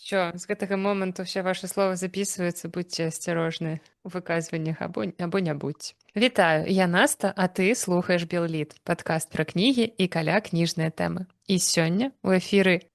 Всё, з гэтага моманту ўсе вашы словы запісваюцца, будьце асцярожныя у выказваннях або не будьце. Вітаю, я Наста, а ты слухаеш Белліт, падкаст пра кнігі і каля кніжныя тэмы. І сёння у эфіры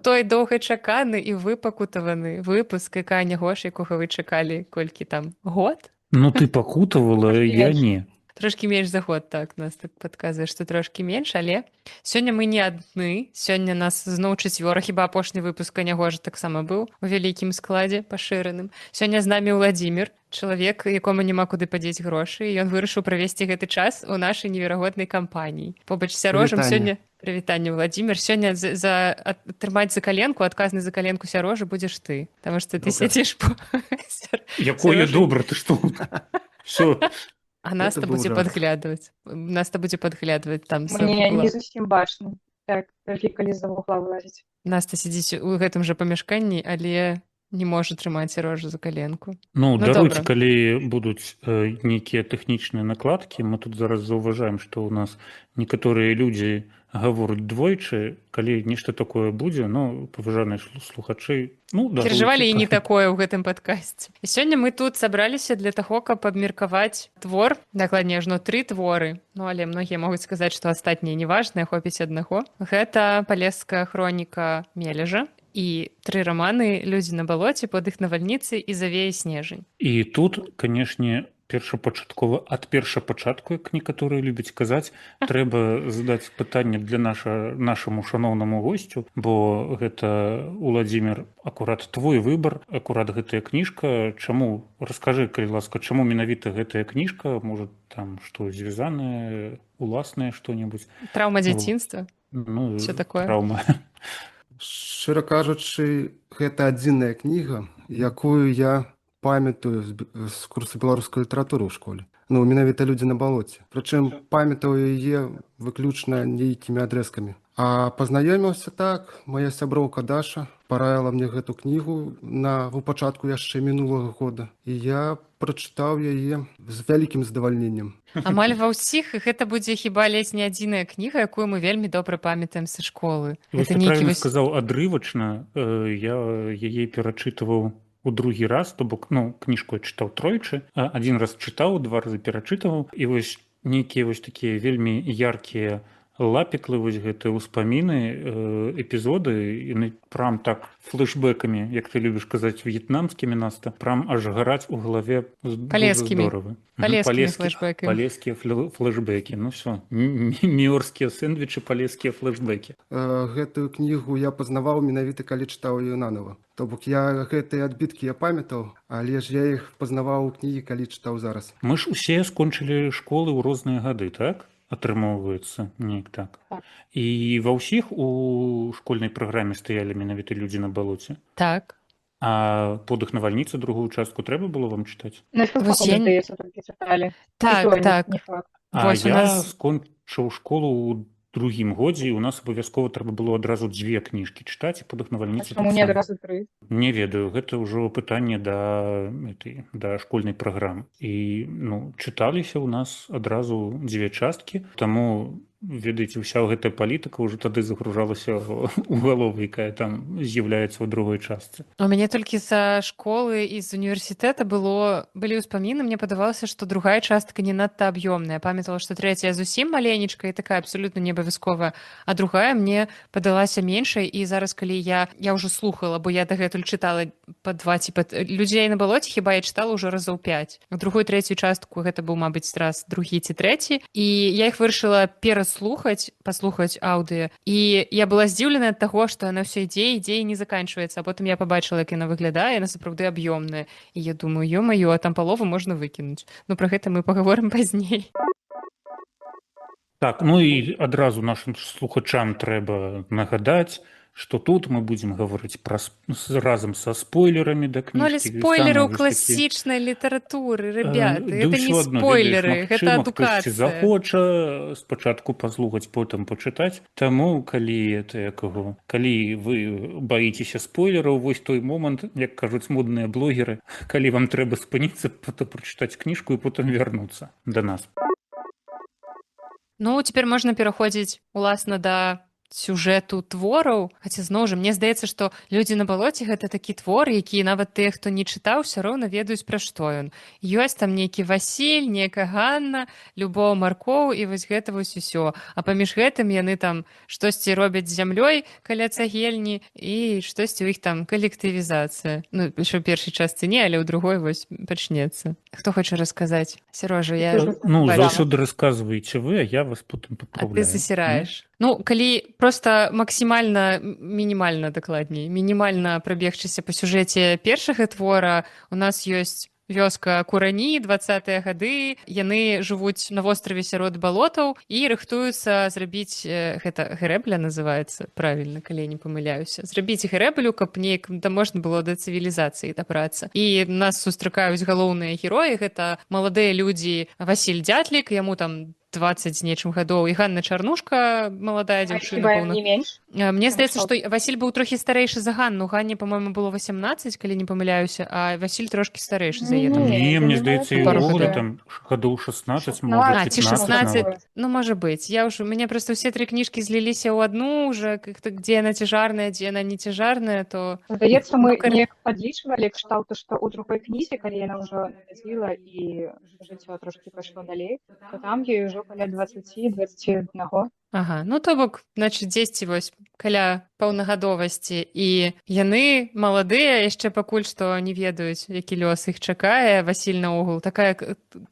той доўгачаканы і выпакутаваны выпуск, якая не гош, якога вы чакалі колькі там год? Ну ты пакутавала, Трошки я менш. не. Трошкі менш за год, так, нас так падказвае, што трошкі менш, але сёння мы не адны. Сёння нас зноў чацвёра, хіба апошні выпуск Канягожа таксама быў у вялікім складзе пашыраным. Сёння з намі Владзімір, чалавек, якому няма куды падзець грошы, і ён вырашыў правесці гэты час у нашай неверагоднай кампаніі. Побач з Сярожам сёння прывітанне, Владзімір. Сёння атрымаць за каленку, адказны за каленку Сярожа будзеш ты, таму што ты сядзіш по Якое добра, ты што? Всё. А Наста будзе падглядваць. Наста будзе падглядваць там з Мне вугла. не зусім бачна. Так, толькі калі з-за вугла вылазіць. Наста сядзіць у гэтым жа памяшканні, але не можа трымаць Сярожу за каленку. Ну, добра. даруйце, калі будуць нейкія тэхнічныя накладкі, мы тут зараз заўважаем, што ў нас некаторыя людзі гавораць двойчы, калі нешта такое будзе, ну, паважаныя слухачы, ну, даруйце. Перажывалі і не такое ў гэтым падкасці. І сёння мы тут сабраліся для таго, каб абмеркаваць твор, дакладней, ажно 3 творы, ну, але многія могуць сказаць, што астатнія неважныя, хопіць аднаго. Гэта палеская хроніка Мележа і 3 раманы «Людзі на балоце», «Под іх навальніцай» і «Завее снежань». І тут, канешне, першапачаткова ад першапачатку, як некаторыя любяць казаць, трэба задаць пытанне для нашаму шаноўнаму госцю, бо гэта, Уладзімір, акурат твой выбар, акурат гэтая кніжка. Чаму? Раскажы, калі ласка, чаму менавіта гэтая кніжка? Можа, там што звязанае, уласнае што-небудзь? Траўма дзяцінства? Ну, Всё такое? траўма. Шчыра кажучы, гэта адзіная кніга, якую я памятаю з курсу беларускай літаратуры ў школе. Ну, менавіта «Людзі на балоце». Прычым памятаю яе выключна нейкімі адрэзкамі. А пазнаёміўся так, моя сяброўка Даша параіла мне гэту кнігу у пачатку яшчэ мінулага года. І я прачытаў яе з вялікім задавальненнем. Амаль ва ўсіх гэта будзе хіба ледзь не адзіная кніга, якую мы вельмі добра памятаем са школы. Вось ты правільна сказаў адрывачна, я яе перачытываў у другі раз, то бок, ну, кніжку я чытаў тройчы, адзін раз чытаў, 2 разы перачытываў, і вось нейкія вось такія вельмі яркія лапіклы, вось гэтыя ўспаміны, эпізоды, яны прям так флешбэкамі, як ты любіш казаць, в'етнамскімі, Наста, прям аж гараць у галаве здорова. Палескія флешбэкі. Ну все, мёрзкія сэндвічы, палескія флешбэкі. Гэтую кнігу я пазнаваў менавіта, калі чытаў яе нанова. То бок я гэтыя адбіткі я памятаў, але ж я іх пазнаваў у кнігі, калі чытаў зараз. Мы ж усе скончылі школы ў розныя гады, так? Атрымоўваецца неяк так. І ва ўсіх у школьнай праграме стаялі менавіта «Людзі на балоце». Так. А «Под іх навальніцай» другую частку трэба было вам чытаць? На філфаку, здаецца, толькі чыталі. Так. А я скончыў школу ў другім годзе, і ў нас абавязкова трэба было адразу 2 кніжкі чытаць, і «Под іх навальніцай» таксама. Чаму не адразу 3? Не ведаю, гэта ўжо пытанне да школьнай праграмы. І, ну, чыталіся ў нас адразу 2 часткі, таму, ведаеце, ўся гэтая палітыка ўжо тады загружалася ў галову, якая там з'яўляецца ў другой частцы. У мяне толькі са школы і з універсітэта былі ўспаміны, мне падавалася, што другая частка не надта аб'ёмная. Памятала, што 3 зусім маленечка і такая абсалютна не абавязковая, а другая мне падалася меншай, і зараз, калі я ўжо слухала, бо я дагэтуль чытала па 2 ці «Людзей на балоце», хіба я чытала ўжо разоў 5. Другую, 3 частку гэта быў, мабыць, раз другі ці 3, і я іх вырашыла паслухаць аўдыё. І я была здзіўлена ад таго, што яна ўсё ідзе і не заканчваецца, а потым я пабачыла, як яна выглядае, яна сапраўды аб'ёмная. І я думаю, ё-маё, а там палову можна выкінуць. Ну, пра гэта мы пагаворым пазней. Так, ну і адразу нашым слухачам трэба нагадаць, што тут мы будзем гаварыць разам са спойлерамі да кніжкі. Ну, але спойлеры ў класічнай літаратуры, ребята, гэта не спойлеры, гэта адукацыя. Хтосьці захоча спачатку паслухаць, потым пачытаць. Таму, калі вы баіцеся спойлераў, вось той момант, як кажуць модныя блогеры, калі вам трэба спыніцца, потым прачытаць кніжку і потым вярнуцца да нас. Ну, цяпер можна пераходзіць, уласна, да сюжэту твораў, хаця зноў жа мне здаецца, што людзі на балоце гэта такі твор, які нават тыя, хто не чытаў, усё роўна ведаюць, пра што ён. Ёсць там нейкі Васіль, нейкая Ганна, Любоў, Маркоў, і вось гэта вось усё. А паміж гэтым яны там штосьці робяць з зямлёй каля цагельні, і штосьці ў іх там калектывізацыя. Ну, яшчэ ў першай частцы не, але ў другой вось пачнецца. Хто хоча расказаць? Серожа, я... Ну, Валя. заўсёды расказваеце вы, а я вас потым А ты папраўляю. засіраеш. Ну, калі проста максімальна, мінімальна дакладней, мінімальна прабегчыся па сюжэце першага твора, у нас ёсць вёска Курані, 20-е гады, яны жывуць на востраве сярод балотаў і рыхтуюцца зрабіць, гэта грэбля называецца, правільна, калі я не памыляюся, зрабіць грэблю, каб неяк да можна было да цывілізацыі дабрацца. І нас сустракаюць галоўныя героі, гэта маладыя людзі Васіль Дятлік, яму там 20 з нечым гадоў, і Ганна Чарнушка, маладая дзяўчына, Хіба пэўна. не менш? Мне здаецца, Што? што Васіль быў трохі старэйшы за Ганну. Ганне, па-мойму, было 18, калі не памыляюся, а Васіль трошкі старэйшы за яе. Не, это мне не здаецца, і пару ўвогуле гадоў. там гадоў 16, 16, можа, А, ці 15 нават. 16. Ну, можа быць. Я ўжо, у мяне проста ўсе тры кніжкі зліліся ў адну, уже как-то, дзе яна цяжарная, дзе яна не цяжарная, то... Здаецца, мы Ну, не падлічвалі кшталту, што ў другой кнізе, калі яна ўжо надзіла і жыццё трошкі пайшло далей, то там ёй ужо каля 20-21. Ага, ну то бок, значыць, дзесьці вось каля паўнагадовасці, і яны маладыя, яшчэ пакуль што не ведаюць, які лёс іх чакае. Васіль наогул такая,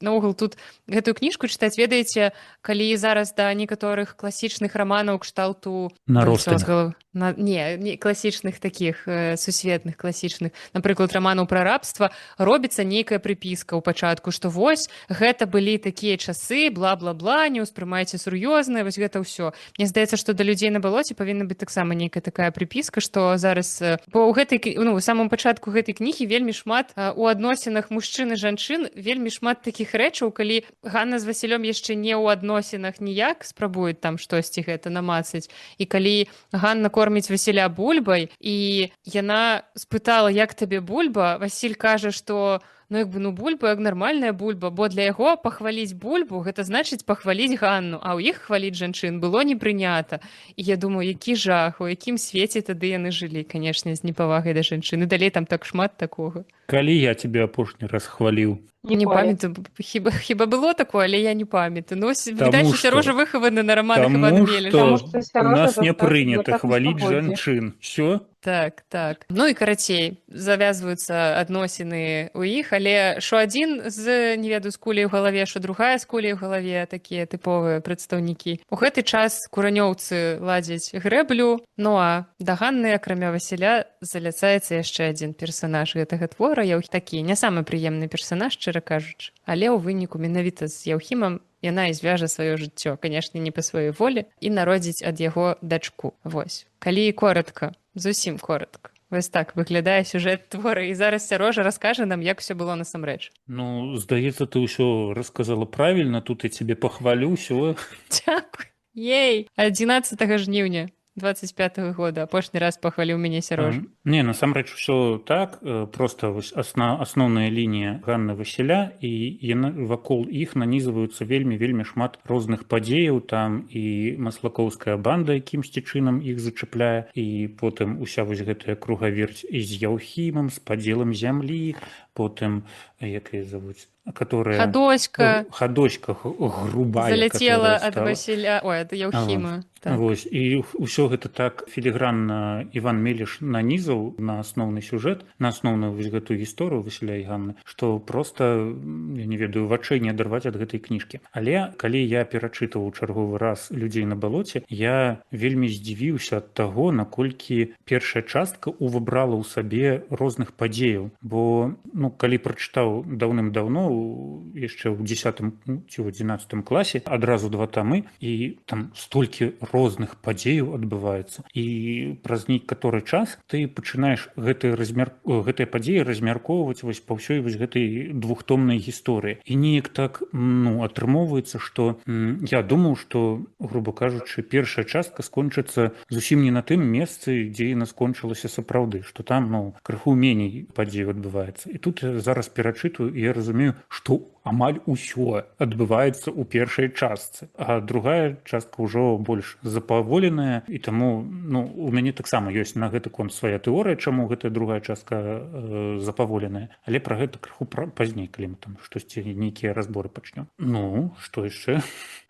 наогул тут гэтую кніжку чытаць, ведаеце, калі зараз да некаторых класічных раманаў кшталту Наростамі. не класічных такіх сусветных класічных, напрыклад, раманаў пра рабства, робіцца нейкая прыпіска ў пачатку, што вось гэта былі такія часы, бла-бла-бла, не ўспрымайце сур'ёзна, вось гэта ўсё. Мне здаецца, што да людзей на балоце павінна быць таксама нейкая такая прыпіска, што зараз, бо ў гэтай, ну, у самым пачатку гэтай кнігі вельмі шмат у адносінах мужчын і жанчын, вельмі шмат такіх рэчаў, калі Ганна з Васілём яшчэ не ў адносінах ніяк спрабуюць там штосьці гэта намацаць, і калі Ганна корміць Васіля бульбай, і яна спытала, як табе бульба, Васіль кажа, што ну, як бы, ну, бульба, як нармальная бульба, бо для яго пахваліць бульбу, гэта значыць пахваліць Ганну, а ў іх хваліць жанчын было не прынята. І я думаю, які жах, у якім свеце тады яны жылі, канешне, з непавагай да жанчын. І далей там так шмат такога. Калі я тебе апошні раз хваліў? Не памятаю, хіба было такое, але я не памятаю. Ну, Таму відаць, што- што Сярожа выхаваны на раманах Таму Івана што Мелеша. Таму што у Сярожа нас не застаўся прынята застаўся хваліць свабодзе. жанчын. Всё? Так, так. Ну і карацей, завязваюцца адносіны ў іх, але що адзін з, не ведаю, з куляй у галаве, що другая з куляй у галаве, такія тыповыя прадстаўнікі. У гэты час куранёўцы ладзяць грэблю, ну а да Ганны, акрамя Васіля, заляцаецца яшчэ адзін персанаж гэтага твора. Такі не самы прыемны персанаж, шчыра кажучы. Але ў выніку менавіта з Яўхімам яна і звяжа сваё жыццё, канешне, не па сваёй волі, і народзіць ад яго дачку. Вось. Калі коратка, зусім коратка. Вось так выглядае сюжэт твора, і зараз Сярожа раскажа нам, як усё было насамрэч. Ну, здаецца, ты ўсё расказала правільна, тут я тебе пахвалю, ўсё. Дзякуй. Ей! 11 жніўня 25-го года апошні раз пахваліў мяне Сярожа. Не, насамрэч усё так, просто вось асноўная лінія Ганны Васіля, і яна вакол іх нанізваюцца вельмі шмат розных падзеяў, там і маслакоўская банда якімсьці чынам іх зачапляе, і потым уся вось гэтая кругаверць і з Яўхімам, з падзелам зямлі, потым, як яе завуць, которая... Хадоська грубая, залетела которая ад стала. Васіля, ой, ад Яўхіма. Так. Вось, і ўсё гэта так філігранна Іван Мелеш нанізаў на асноўны сюжэт, на асноўную вось гэтую гісторыю Васіля і Ганны, што проста, я не ведаю, вачэй не адарваць ад гэтай кніжкі. Але калі я перачытываў чарговы раз «Людзей на балоце», я вельмі здзівіўся ад таго, наколькі першая частка увабрала ў сабе розных падзеяў. Бо, ну, калі прачытаў даўным-даўно, яшчэ ў 10 ці ў 11 класе, адразу 2 тамы, і там столькі розных падзеяў адбываецца, і праз некаторы час ты пачынаеш гэтыя падзеі размяркоўваць вось па ўсёй вось гэтай двухтомнай гісторыі, і неяк так, ну, атрымоўваецца, што я думаў, што, грубо кажучы, першая частка скончыцца зусім не на тым месцы, дзе яна скончылася сапраўды, што там, ну, крыху меней падзеяў адбываецца. І тут я зараз перачытваю, і я разумею, што амаль усё адбываецца ў першай частцы, а другая частка ўжо больш запаволеная, і таму ну, у мяне таксама ёсць на гэты конт свая тэорыя, чаму гэтая другая частка запаволеная, але пра гэта крыху пазней, калі мы там штосьці нейкія разборы пачнём. Ну, што яшчэ?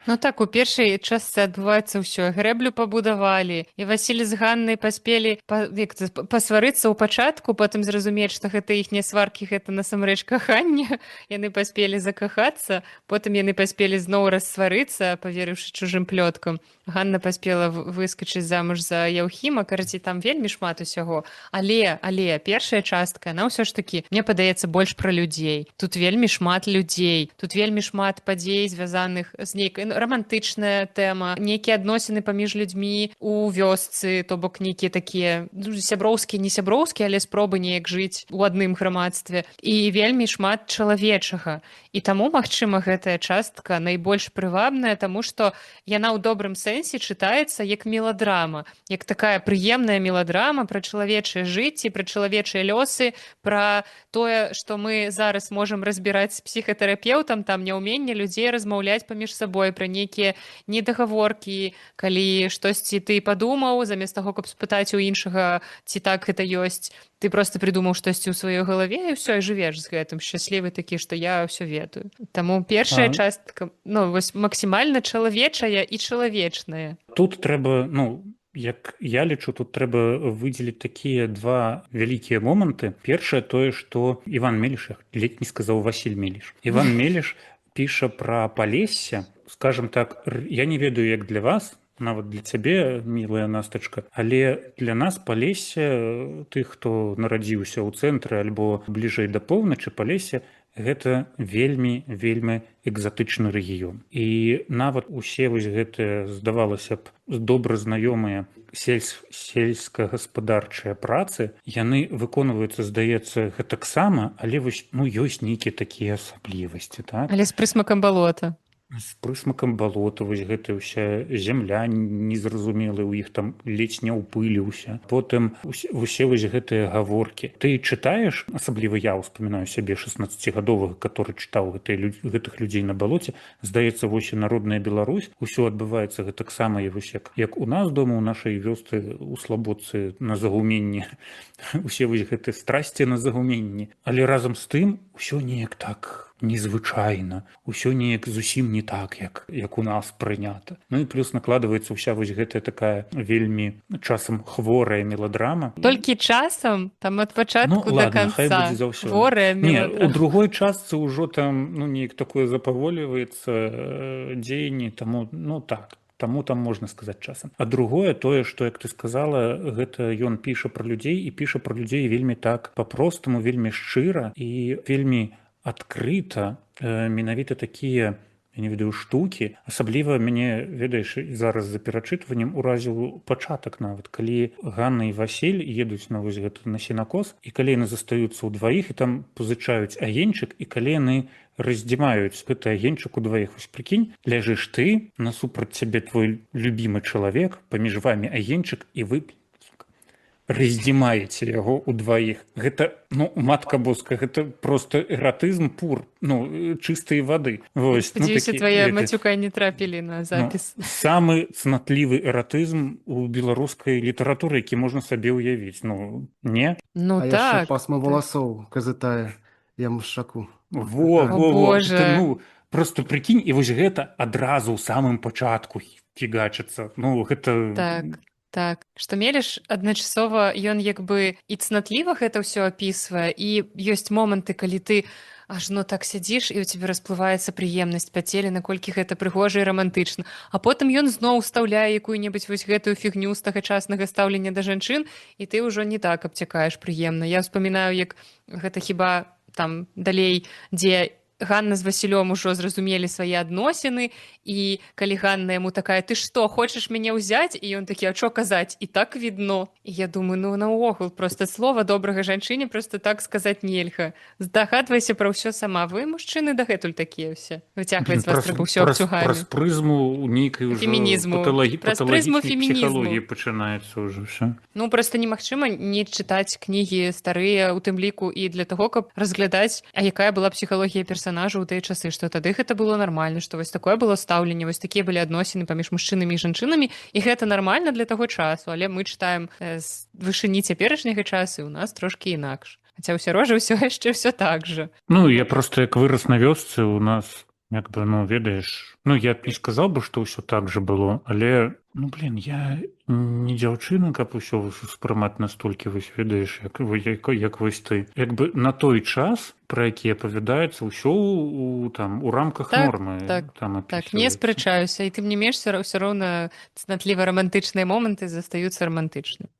Ну так, у першай частцы адбываецца ўсё. Грэблю пабудавалі, і Васіль з Ганнай паспелі пасварыцца ў пачатку, потым зразумець, што гэта іхнія сваркі, гэта насамрэч каханне. Яны паспелі закахацца, потым яны паспелі зноў рассварыцца, паверыўшы чужым плёткам. Ганна паспела выскачыць замуж за Яўхіма, карацей, там вельмі шмат усяго. Але першая частка, яна ўсё ж такі, мне падаецца, больш пра людзей. Тут вельмі шмат людзей, тут вельмі шмат падзей, звязаных з нейкай романтычная тэма, нейкія адносіны паміж людзьмі у вёсцы, то бок нейкія такія сяброўскія, не сяброўскія, але спробы неяк жыць у адным грамадстве. І вельмі шмат чалавечага. І таму, магчыма, гэтая частка найбольш прывабная, таму што яна ў добрым сэнсе чытаецца як меладрама, як такая прыемная меладрама пра чалавечае жыцці, пра чалавечыя лёсы, пра тое, што мы зараз можам разбіраць з псіхатэрапеўтам, там няўменне людзей размаўляць паміж сабой, пра нейкія недагаворкі, калі штосьці ты падумаў, замест таго, каб спытаць у іншага, ці так гэта ёсць, ты просто придумаў штосьці ў сваёй галаве, і ўсё, і жывеш з гэтым, шчаслівы такі, што я ўсё ведаю. Таму першая частка, ну, вось максімальна чалавечая і чалавечная. Тут трэба, ну, як я лічу, тут трэба выдзеліць такія два вялікія моманты. Першае тое, што Іван Меліш, ледзь не сказаў Васіль Меліш. Іван Меліш піша пра Палессе, скажем так, я не ведаю, як для вас, нават для цябе, мілая Настачка, але для нас Палессе, тых, хто нарадзіўся ў цэнтры альбо бліжэй да поўначы, Палессе гэта вельмі экзатычны рэгіён. І нават усе вось гэтыя, здавалася б, добра знаёмыя сельскагаспадарчыя працы, яны выконваюцца, здаецца, гэтаксама, але вось, ну, ёсць нейкія такія асаблівасці, так? Але з прысмакам балота. З прысмакам балота, вось гэтая ўся зямля незразумелая, у іх там ледзь не ўпыліўся. Потым усе вось гэтыя гаворкі. Ты чытаеш, асабліва я ўспамінаю сябе 16гадовага, который чытаў гэтых людзей на балоце, здаецца, вось і народная Беларусь, усё адбываецца гэтаксама, як у нас дома, у нашай вёсцы, у Слабодцы на загуменні. Усе вось гэтыя страсці на загуменні. Але разам з тым усё неяк так незвычайна, усё неяк зусім не так, як у нас прынята. Ну і плюс накладваецца ўся вось гэтая такая вельмі часам хворая меладрама. Толькі часам, там ад пачатку до канца. Хворая меладрама. Не, у другой частцы ўжо там, ну, неяк такое запаволіваецца дзеянне, таму, ну, так. Таму там можна сказаць часам. А другое, тое, што, як ты сказала, гэта ён піша пра людзей і піша пра людзей вельмі так па-простаму, вельмі шчыра і вельмі адкрыта, менавіта такія, я не ведаю, штукі. Асабліва мяне, ведаеш, зараз за перачытваннем уразіў пачатак нават, калі Ганна і Васіль едуць на вось гэта на сенакос, і калі яны застаюцца ўдваіх, і там пазычаюць агеньчык, і калі яны раздзімаюць гэты агеньчык удваіх. Вось прыкінь, ляжыш ты, насупраць цябе твой любімы чалавек, паміж вамі агеньчык, і вы раздзімаеце яго ўдваіх. Гэта, ну, матка боская, гэта просто эратызм пур, ну, чыстай вады. Вось, спадзяюся, ну, твае мацюка не трапілі на запіс. Ну, самы цнатлівы эратызм у беларускай літаратуры, які можна сабе ўявіць. Ну, не? Ну, а так. Яшчэ пасма валасоў казытае яму шаку. Во. Боже. Ну, просто прыкінь, і вось гэта адразу ў самым пачатку фігачыцца. Ну, гэта... Так, што Меліш адначасова, ён як бы і цнатліва гэта ўсё апісвае, і ёсць моманты, калі ты ажно так сядзіш, і ў цябе расплываецца прыемнасць па целе, наколькі гэта прыгожа і рамантычна. А потым ён зноў устаўляе якую-небудзь вось гэтую фігню з тагачаснага стаўлення да жанчын, і ты ўжо не так абцякаеш прыемна. Я ўспамінаю, як гэта хіба там далей, дзе Ганна з Васілём ужо зразумелі свае адносіны, і калі Ганна яму такая: ты што, хочаш мяне ўзяць? І ён такі: а чо казаць, і так відно. І я думаю, ну наогул просто слова добрага жанчыне просто так сказаць нельга. Здагадвайся пра ўсё сама. Вы, мужчыны, дагэтуль такія ўсе. Выцягваць з вас трэба ўсё абцюгамі. Праз прызму нейкай ўжо Фемінізму. Праз прызму паталагічнай фемінізму. псіхалогіі пачынаецца ўжо ўсё. Ну, просто немагчыма не чытаць кнігі старыя, у тым ліку і для таго, каб разглядаць, а якая была псіхалогія персанажа ў тыя часы, што тады гэта было нармальна, што вось такое было стаўленне, вось такія былі адносіны паміж мужчынамі і жанчынамі, і гэта нармальна для таго часу, але мы чытаем з вышыні цяперашняга часу, і ў нас трошкі інакш. Хаця ў Сярожы ўсё яшчэ ўсё так жа. Ну, я просто як вырас на вёсцы, у нас як бы, ну, ведаеш, ну, я б не сказаў бы, што ўсё так жа было, але, ну, блин, я не дзяўчына, каб усё ўспрымаць настолькі, вось, ведаеш, як вось ты. Як бы на той час, пра які апавядаецца, ўсё у рамках нормы там Так, апісваецца. не спрачаюся, і тым не менш ўсё роўна цнатліва рамантычныя моманты застаюцца рамантычнымі.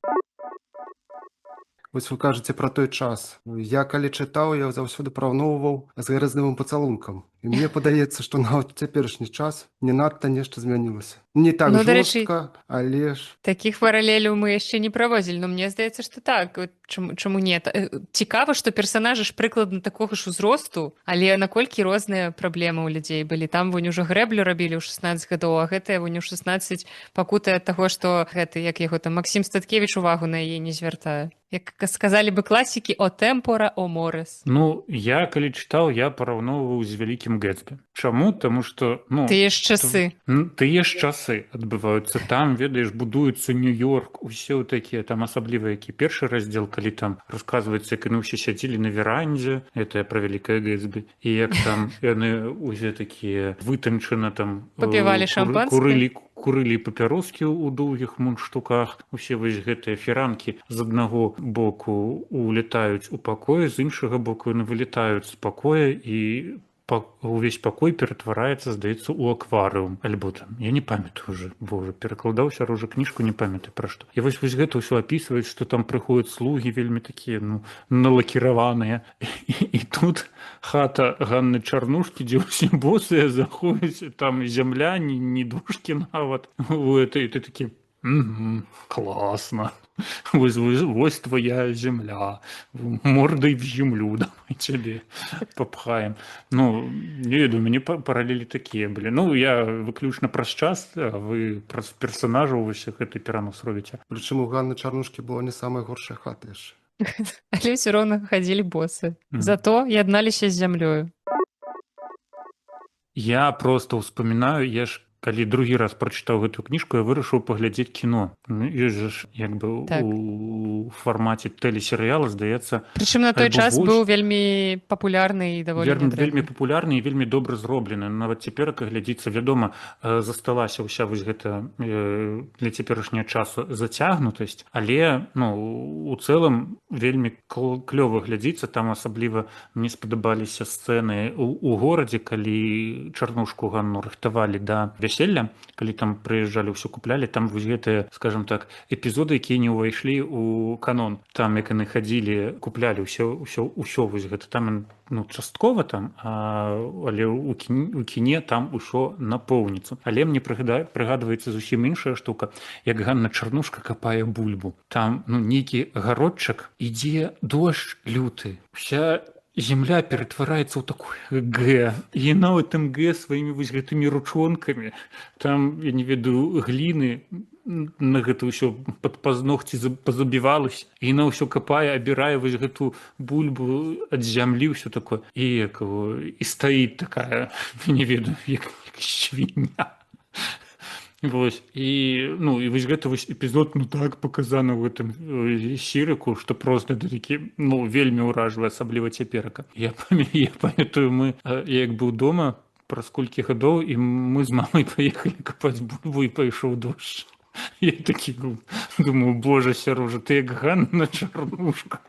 Вось вы кажаце пра той час. Я калі чытаў, я заўсёды параўноўваў з грызневым пацалункам. І мне падаецца, што нават цяперашні час не надта нешта змянілася. Не так Ну, дарэчы, жорстка, але ж... Такіх паралеляў мы яшчэ не праводзілі, но мне здаецца, што так. Чаму не? Цікава, што персанажы ж прыкладна такога ж узросту, але наколькі розныя праблемы ў людзей былі. Там вунь ужо грэблю рабілі ў 16 гадоў, а гэтыя вунь у 16 пакутае ад таго, што гэты, як яго там, Максім Статкевіч увагу на яе не звяртае. Як сказалі бы класікі, о тэмпора, о морес. Ну, я калі чытаў, я параўноўваў з вялікім Гэтсбі. Чаму? Таму што, ну... Тыя ж часы. Тыя ж часы адбываюцца. Там, ведаеш, будуецца Нью-Йорк, усе такія, там асабліва, які першы раздзел, калі там расказваецца, як яны ўсе сядзелі на верандзе, это я пра вялікае Гэтсбі, і як там яны ўсе такія вытанчана там... Папівалі шампанскае. Курылі папяроскі ў доўгіх мундштуках, усе вось гэтыя фіранкі з аднаго боку улетаюць у пакоі, з іншага боку яны вылетаюць з пакоя, і увесь пакой ператвараецца, здаецца, у акварыум. Альбо там, я не памятаю уже, божа, перакладаў Сярожа кніжку, не памятаю пра што. І вось гэта ўсё апісваюць, што там прыходзяць слугі вельмі такія, ну, налакіраваныя. І тут хата Ганны Чарнушкі, дзе ўсе босыя заходзяць, там зямля, ні дошкі нават. І ты такі, класна. Вось твоя земля, мордой в землю, давай тебе попхаем. Ну, не ведаю, мяне паралелі такія былі. Ну, я выключна праз час, а вы праз персонажаў вось гэты перанос робіце. Прычым у Ганны Чарнушкі была не самая горшая хата яшчэ. Але ўсё роўна хадзілі босы. Зато ядналіся з зямлёю. Я просто ўспамінаю, я ж калі другі раз прачытаў гэтую кніжку, я вырашыў паглядзець кіно. Ёсць жа ж як бы у фармаце тэлесерыяла, здаецца. Прычым на той час быў вельмі папулярны і даволі нядрэнны. Вельмі папулярны і вельмі добра зроблены. Нават цяперака глядзіцца, вядома, засталася ўся вось гэта для цяперашняга часу зацягнутасць, але, ну, у цэлым вельмі клёва глядзіцца. Там асабліва мне спадабаліся сцэны у горадзе, калі Чарнушку Ганну рыхтавалі да вяселля, калі там прыязджалі, ўсё куплялі, там вось гэтыя, скажем так, эпізоды, якія не ўвайшлі ў канон. Там, як яны хадзілі, куплялі ўсё вось гэта. Там, ну, часткова там, але ў кіне там усё напоўніцца. Але мне прыгадваецца зусім іншая штука, як Ганна Чарнушка капае бульбу. Там, ну, нейкі гародчык, ідзе дождж люты. Уся земля ператвараецца ў такое Г. І нават там Г сваімі вось гэтымі ручонкамі. Там, я не ведаю, гліны на гэта ўсё пад пазногці пазабівалася. І яна ўсё капае, абірае вось гэту бульбу ад зямлі, ўсё такое. І стаіць такая, не ведаю, як свіння. Вось. І вось гэты вось эпізод, ну, так паказаны ў гэтым сірыку, што проста такі, ну, вельмі ўражлівы, асабліва цяперака. Я памятаю, мы як быў дома праз колькі гадоў, і мы з мамай паехалі капаць бульбу, і пайшоў дождж. Я такі думаю, божа, Сярожа, ты як Ганна Чарнушка.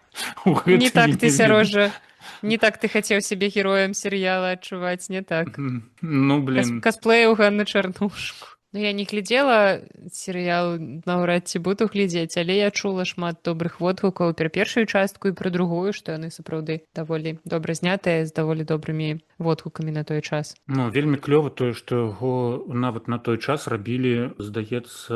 Не так ты, Сярожа. Не так ты хацеў сябе героем серыяла адчуваць, не так. Ну, блин. Касплею Ганны Чарнушку. Ну, я не глядзела серыял наўрад ці буду глядзець, але я чула шмат добрых водгукаў пра першую частку і пра другую, што яны сапраўды даволі добра знятыя з даволі добрымі водгукамі на той час. Ну, вельмі клёва тое, што яго нават на той час рабілі, здаецца,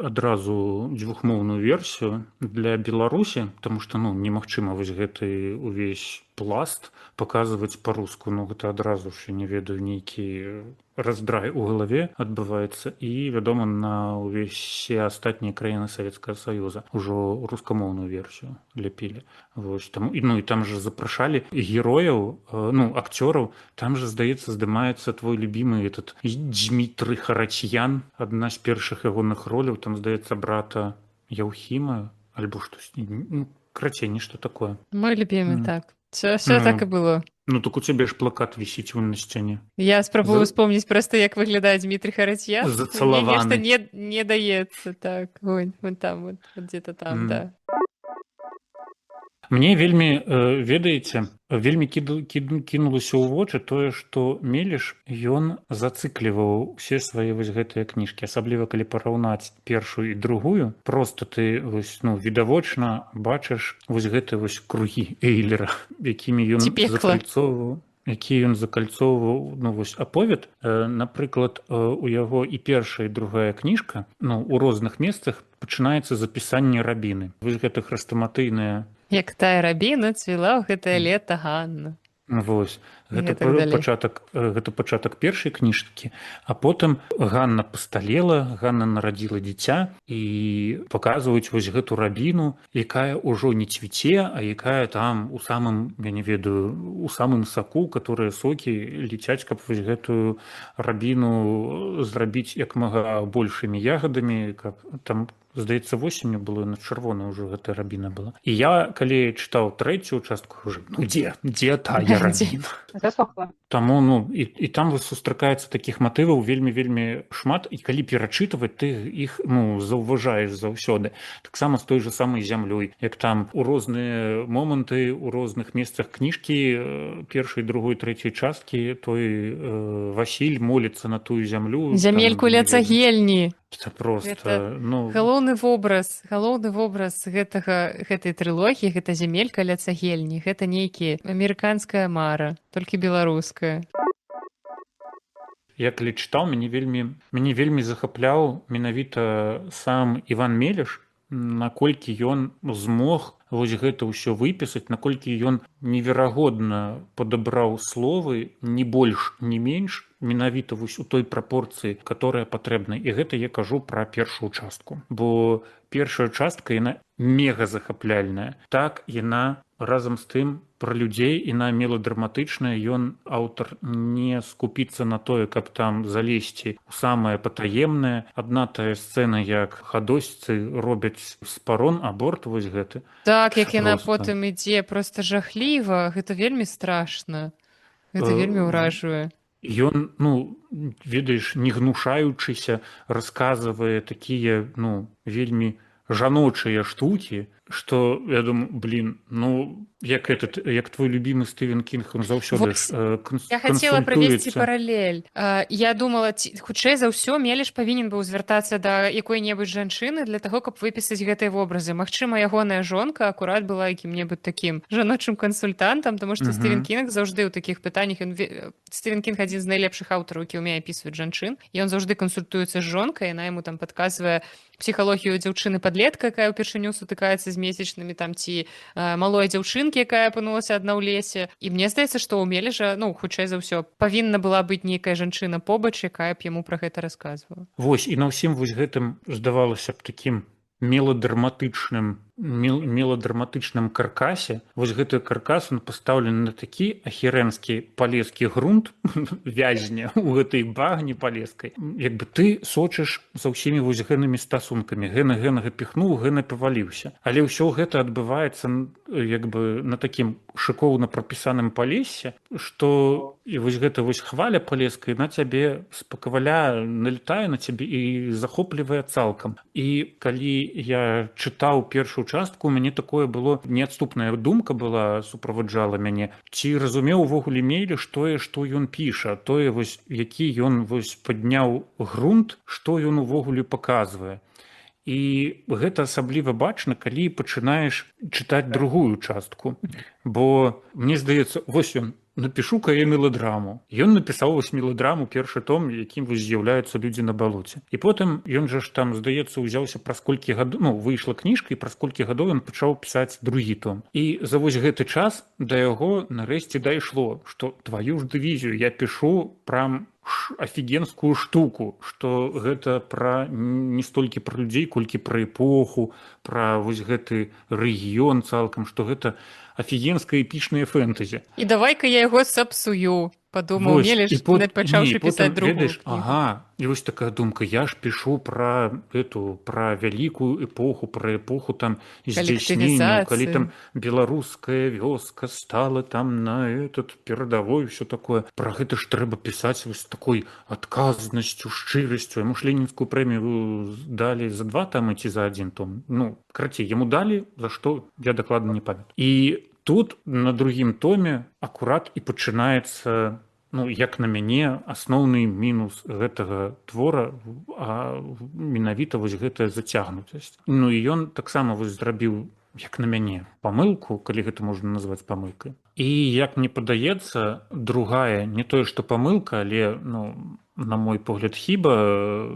адразу дзвюхмоўную версію для Беларусі, таму што ну, немагчыма вось гэты увесь пласт паказваць па-руску. Ну, гэта адразу ж, я не ведаю, нейкі раздрай у галаве адбываецца. І, вядома, на ўвесь астатнія краіны Савецкага Саюза ўжо рускамоўную версію ляпілі. Вось, там, ну, і там же запрашалі герояў, ну, акцёраў. Там же, здаецца, здымаецца твой любімы этот Дзмітрый Харатьян, адна з першых ягоных роляў, там, здаецца, брата Яўхіма, альбо штосьці, ну, крацей, нешта такое. Мой любімы, так. Все так і было. Ну, так у цябе ж плакат вісіць вон на сцяне. Я спрабую успомніць проста, як выглядае Дмітрий Харатьян. Зацалаваны. Мне нешта не даецца, так. Вон там, вот где-то там, да. Мне вельмі, ведаеце, вельмі кінулася ў вочы тое, што Мелеш, ён зацыкліваў усе свае вось гэтыя кніжкі, асабліва калі параўнаць першую і другую, просто ты вось, ну, відавочна бачыш вось гэты вось кругі Эйлера, якімі ён закальцоўваў. Які ён закальцоўваў, ну, вось аповед. Напрыклад, у яго і першая, і другая кніжка, ну, у розных месцах пачынаецца запісанне рабіны. Вось гэта хрэстаматыйная. Як тая рабіна цвіла ў гэтае лета Ганна. Вось. Гэта пачатак першай кніжкі, а потым Ганна пасталела, Ганна нарадзіла дзіця і паказваюць вось гэту рабіну, якая ўжо не цвіце, а якая там у самым, я не ведаю, у самым саку, которые сокі ліцяць, каб вось гэтую рабіну зрабіць як мага большымі ягадамі, каб там, здаецца, восенню было, на чырвона ўжо гэтая рабіна была. І я, калі чытаў трэцюю частку, ўжо, ну дзе тая рабіна? Засохла. Таму, ну, і там вось сустракаецца такіх матываў вельмі шмат, і калі перачытваць, ты іх, ну, заўважаеш заўсёды. Таксама з той же самай зямлёй, як там у розныя моманты, у розных месцах кніжкі першай, другой, трэцяй часткі той Васіль моліцца на тую зямлю. Зямельку ля цагельні. Это просто, ну... Галоўны вобраз гэтай трылогіі, гэта зямелька ля цагельні, гэта нейкі амерыканская мара, толькі беларуская. Я калі чытаў, мяне вельмі захапляў менавіта сам Іван Мелеш, наколькі ён змог вось гэта ўсё выпісаць, наколькі ён неверагодна падабраў словы, ні больш, ні менш, менавіта вось у той прапорцыі, которая патрэбна. І гэта я кажу пра першую частку. Бо першая частка, яна мега захапляльная. Так, яна разам з тым пра людзей, яна меладраматычная, ён, аўтар, не скупіцца на тое, каб там залезці у самае патаемнае. Адна тая сцэна, як хадосьцы робяць спарон, аборт, вось гэты. Так, як яна потым ідзе, проста жахліва, гэта вельмі страшна. Гэта вельмі ўражвае. Ён, ну, ведаеш, не гнушаючыся, расказвае такія, ну, вельмі жаночыя штукі, што, я думаю, блин, ну, як твой любимый Стывен Кінг, он заўсёды консультуецца. Я хацела правесці паралель. Я думала, хутчэй за ўсё, Мелеш павінен быў звяртацца да якой-небудзь жанчыны для таго, каб выпісаць гэтыя вобразы. Магчыма, ягоная жонка акурат была якім-небудзь такім жаночым кансультантам, таму што Стывен Кінг заўжды ў такіх пытаннях, Стывен Кінг адзін з найлепшых аўтараў, які ўмее апісваць жанчын, і ён заўжды кансультуецца з жонкай, яна яму там падказвае псіхалогію дзяўчыны-падлетка, якая ўпершыню сутыкаецца з месячнымі, там, ці малой дзяўчынкі, якая апынулася адна ў лесе. І мне здаецца, што ў Мележа, ну, хутчэй за ўсё, павінна была быць нейкая жанчына побач, якая б яму пра гэта расказвала. Вось, і на ўсім вось гэтым, здавалася б, такім меладраматычным каркасе. Вось гэты каркас, он пастаўлены на такі ахірэнскі палескі грунт вязня у гэтай багне палескай. Як бы ты сочыш за ўсімі вось гэнымі стасункамі. Гэнага піхнуў, гэна паваліўся. Але ўсё гэта адбываецца як бы на такім шыкоўна прапісаным палесе, што і вось гэта вось хваля палескай на цябе спакаваля налетае на цябе і захоплівае цалкам. І калі я чытаў першую частку, у мяне такое было неадступная думка была суправаджала мяне, ці разумеў увогуле Мейліш тое, што ён піша, тое вось які ён вось падняў грунт, што ён увогуле паказвае. І гэта асабліва бачна, калі пачынаеш чытаць другую частку. Бо мне здаецца, вось ён, напішу-ка я меладраму. Ён напісаў вось меладраму, першы том, якім вось з'яўляюцца людзі на балоце. І потым ён жа ж там, здаецца, узяўся праз колькі гадоў, ну, выйшла кніжка, і праз колькі гадоў ён пачаў пісаць другі том. І за вось гэты час да яго нарэшце дайшло, што тваю ж дывізію я пішу пра офігенскую штуку, што гэта пра не столькі пра людзей, колькі пра эпоху, пра вось гэты рэгіён цалкам, што гэта офігенская эпічная фэнтэзі. І давай-ка я яго сапсую, падумаў Меліш, пачаўшы пісаць другую кнігу. Ага, і вось такая думка, я ж пішу пра вялікую эпоху, пра эпоху там здзяйснення, калі там беларуская вёска стала там на перадавой, ўсё такое. Пра гэта ж трэба пісаць вось такой адказнасцю, шчырасцю. Яму ж ленінскую прэмію далі за 2 тамы ці за 1 том. Ну, карацей, яму далі, за што я дакладна не памятаю. І тут на другім томе акурат і пачынаецца, ну, як на мяне, асноўны мінус гэтага твора, а менавіта вось гэтая зацягнутасць. Ну і ён таксама вось зрабіў, як на мяне, памылку, калі гэта можна назваць памылкай. І як мне падаецца, другая, не тое што памылка, але, ну, на мой погляд, хіба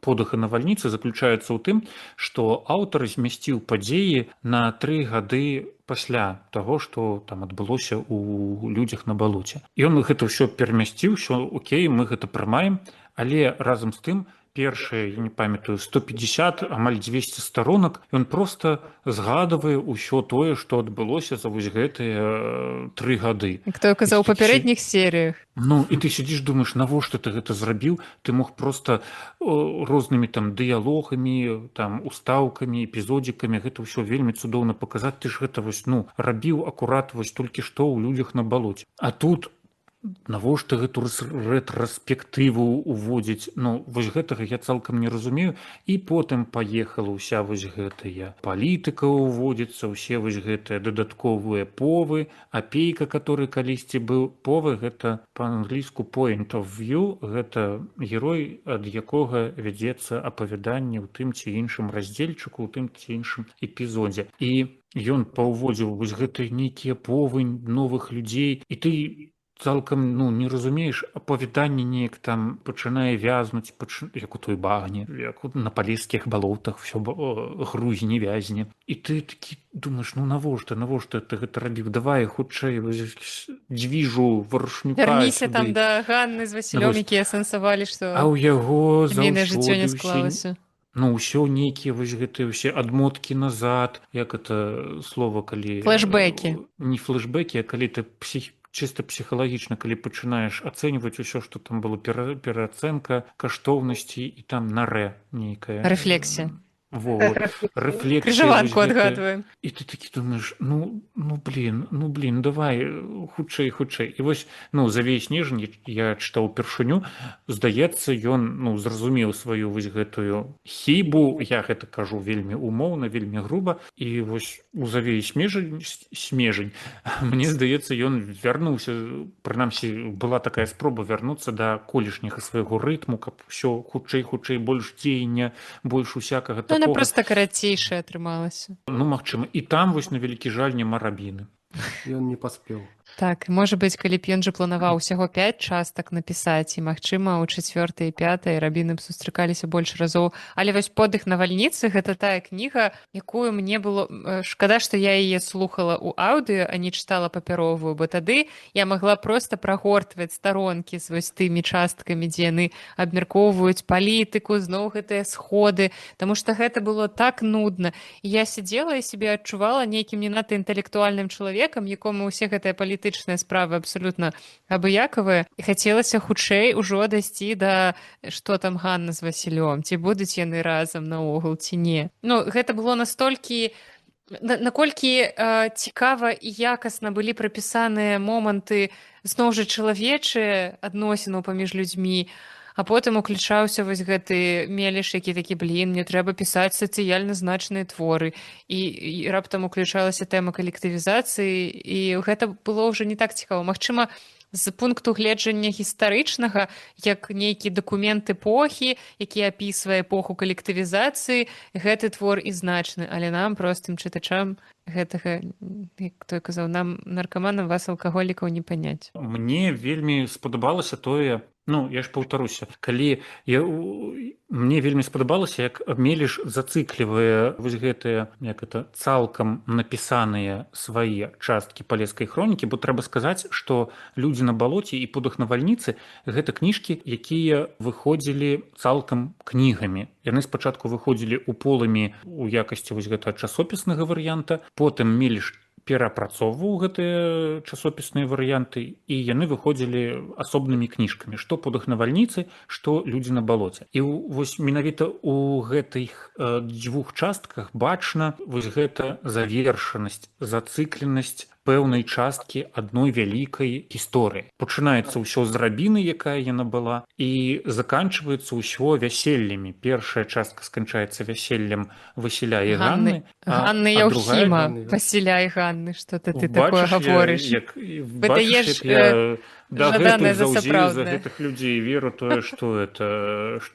подыха навальніцы заключаецца ў тым, што аўтар змясціў падзеі на 3 гады пасля таго, што там адбылося ў людзях на балоце. Ён гэта ўсё перамясціў, що окей, мы гэта прымаем, але разам з тым першыя, я не памятаю, 150, амаль 200 сторонак, ён проста згадывае ўсё тое, што адбылося за вось гэтыя 3 гады. Хто казаў у папярэдніх серіях. Ну, і ты сядзіш, думаеш, навошта ты гэта зрабіў? Ты мог проста рознымі там дыялогамі, там устаўкамі, эпізодзікамі гэта ўсё вельмі цудоўна паказаць. Ты ж гэта вось, ну, рабіў акурат вось толькі што ў людзях на балоце. А тут навошта гэту рэтраспектыву уводзіць? Ну, вось гэтага я цалкам не разумею. І потым паехала ўся вось гэтая палітыка ўводзіцца, усе вось гэтыя дадатковыя повы, апейка, который калісьці быў. Повы гэта па-англійску point of view, гэта герой, ад якога вядзецца апавяданне ў тым ці іншым раздзельчыку, ў тым ці іншым эпізодзе. І ён паўводзіў вось гэтыя нейкія повы новых людзей, і ты цалкам, ну, не разумееш, апавяданне неяк там пачынае вязнуць, як у той багне, як на палескіх балотах всё грузне, вязне. І ты такі думаеш, ну навошта ты гэта рабіў? Давай хутчэй дзвіжу варушнюка. Вярніся там да Ганны з Васілём, якія сэнсавалі, што а ў яго сямейнае жыццё не склалася. Ну, ўсё нейкія вось гэтыя ўсе адмоткі назад, як это слово, калі... Флэшбэкі. Не флэшбэкі, а калі ты чыста псіхалагічна, калі пачынаеш ацэньваць усё, што там было пераацэнка каштоўнасці і там нарэ нейкая. Рэфлексія. Рэфлексія. Крыжаванку адгадваем. І ты такі думаеш, ну блін, давай, хутчэй. І вось, ну, за весь снежань я чытаў упершыню, здаецца, ён, ну, зразумеў сваю вось гэтую хібу, я гэта кажу вельмі умоўна, вельмі груба, і вось у завеі снежань, мне здаецца, ён вярнуўся, прынамсі, была такая спроба вярнуцца да колішняга свайго рытму, каб усё хутчэй, больш дзеяння, больш усякага такога. Она проста карацейшая атрымалася. Ну, магчыма. І там вось на вялікі жаль няма рабіны. Ён не паспеў. Так, можа быць, калі б ён жа планаваў усяго 5 частак напісаць, і, магчыма, у 4-й і 5-й рабіны б сустракаліся больш разоў. Але вось «Подых навальніцы» — гэта тая кніга, якую мне было... Шкада, што я яе слухала ў аўдыё, а не чытала папяровую, бо тады я магла проста прагортваць старонкі з вось тымі часткамі, дзе яны абмяркоўваюць палітыку, зноў гэтыя сходы, таму што гэта было так нудна. І я сядзела і сябе адчувала нейкім не надта інтэлектуальным чалавекам, якому ўсе гэтыя палітычныя справы абсалютна абыякавыя, і хацелася хутчэй ужо дайсці да што там Ганна з Васілём, ці будуць яны разам наогул ці не. Ну, гэта было настолькі, наколькі цікава і якасна былі прапісаныя моманты зноў жа чалавечыя адносінаў паміж людзьмі, а потым уключаўся вось гэты Меліш, які такі, блін, мне трэба пісаць сацыяльна значныя творы, і раптам уключалася тэма калектывізацыі, і гэта было ўжо не так цікава. Магчыма, з пункту гледжання гістарычнага, як нейкі дакумент эпохі, які апісвае эпоху калектывізацыі, гэты твор і значны, але нам, простым чытачам, гэтага, як той казаў, нам, наркаманам, вас, алкаголікаў, не паняць. Мне вельмі спадабалася тое, ну, я ж паўтаруся, калі мне вельмі спадабалася, як Меліш зацыклівае вось гэтыя, як это, цалкам напісаныя свае часткі палескай хронікі, бо трэба сказаць, што «Людзі на балоце» і «Подых навальніцы» — гэта кніжкі, якія выходзілі цалкам кнігамі. Яны спачатку выходзілі ў полымі ў якасці вось гэтага часопіснага варыянта, потым Меліш перапрацоўваў гэтыя часопісныя варыянты, і яны выходзілі асобнымі кніжкамі, што «Подых навальніцы», што «Людзі на балоце». І вось менавіта ў гэтых дзвюх частках бачна вось гэта завершанасць, зацыкленасць пэўнай часткі адной вялікай гісторыі. Пачынаецца ўсё з драбіны, якая яна была, і заканчваецца ўсё вяселлямі. Першая частка сканчаецца вяселлем Васіля і Ганны, Ганны Яўхіма, Васіля і Ганны, што ты такое гаворыш. Выдаеш жаданае за за сапраўднае. гэтых людзей веру тое, што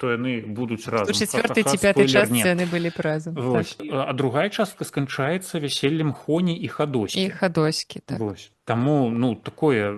яны будуць разам. У чацвёртай ці пятай частцы яны былі б разам. Вось. А другая частка сканчаецца вяселлем Хоні і Хадосі. І Хадоські, так. Вось. Таму, ну, такое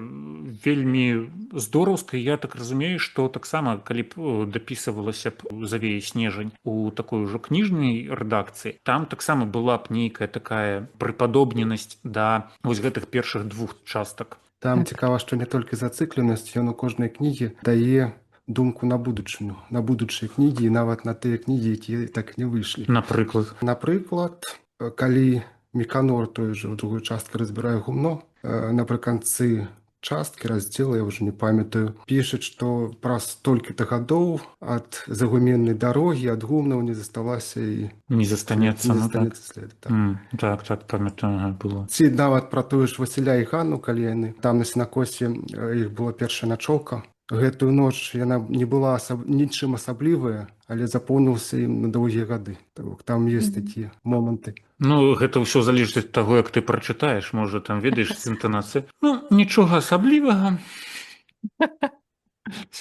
вельмі здораўскае. Я так разумею, што таксама, калі б дапісывалася б «Завея снежань» у такой ужо кніжнай рэдакцыі, там таксама была б нейкая такая прыпадобненасць да вось гэтых першых двух частак. Там цікава, што не толькі зацыкленасць, ён у кожнай кнігі дае думку на будучыню, на будучыя кнігі і нават на тыя кнігі, якія так не выйшлі. Напрыклад, калі Міканор той жа ў другой часткі разбірае гумно, напрыканцы часткі раздзела, я ўжо не памятаю, пішуць, што праз столькі-то гадоў ад загуменнай дарогі, ад гумнаў не засталася і Не застанецца, ну так. след. Так, памятаю, было. Ці нават пра тую ж Васіля і Ганну, калі яны там на сенакосе, іх была першая начоўка. Гэтую ноч яна не была нічым асаблівая, але запомнілася ім на доўгія гады. Там ёсць такія моманты. Ну, гэта ўсё залежыць ад таго, як ты прачытаеш, можа, там ведаеш з інтанацыі. Ну, нічога асаблівага.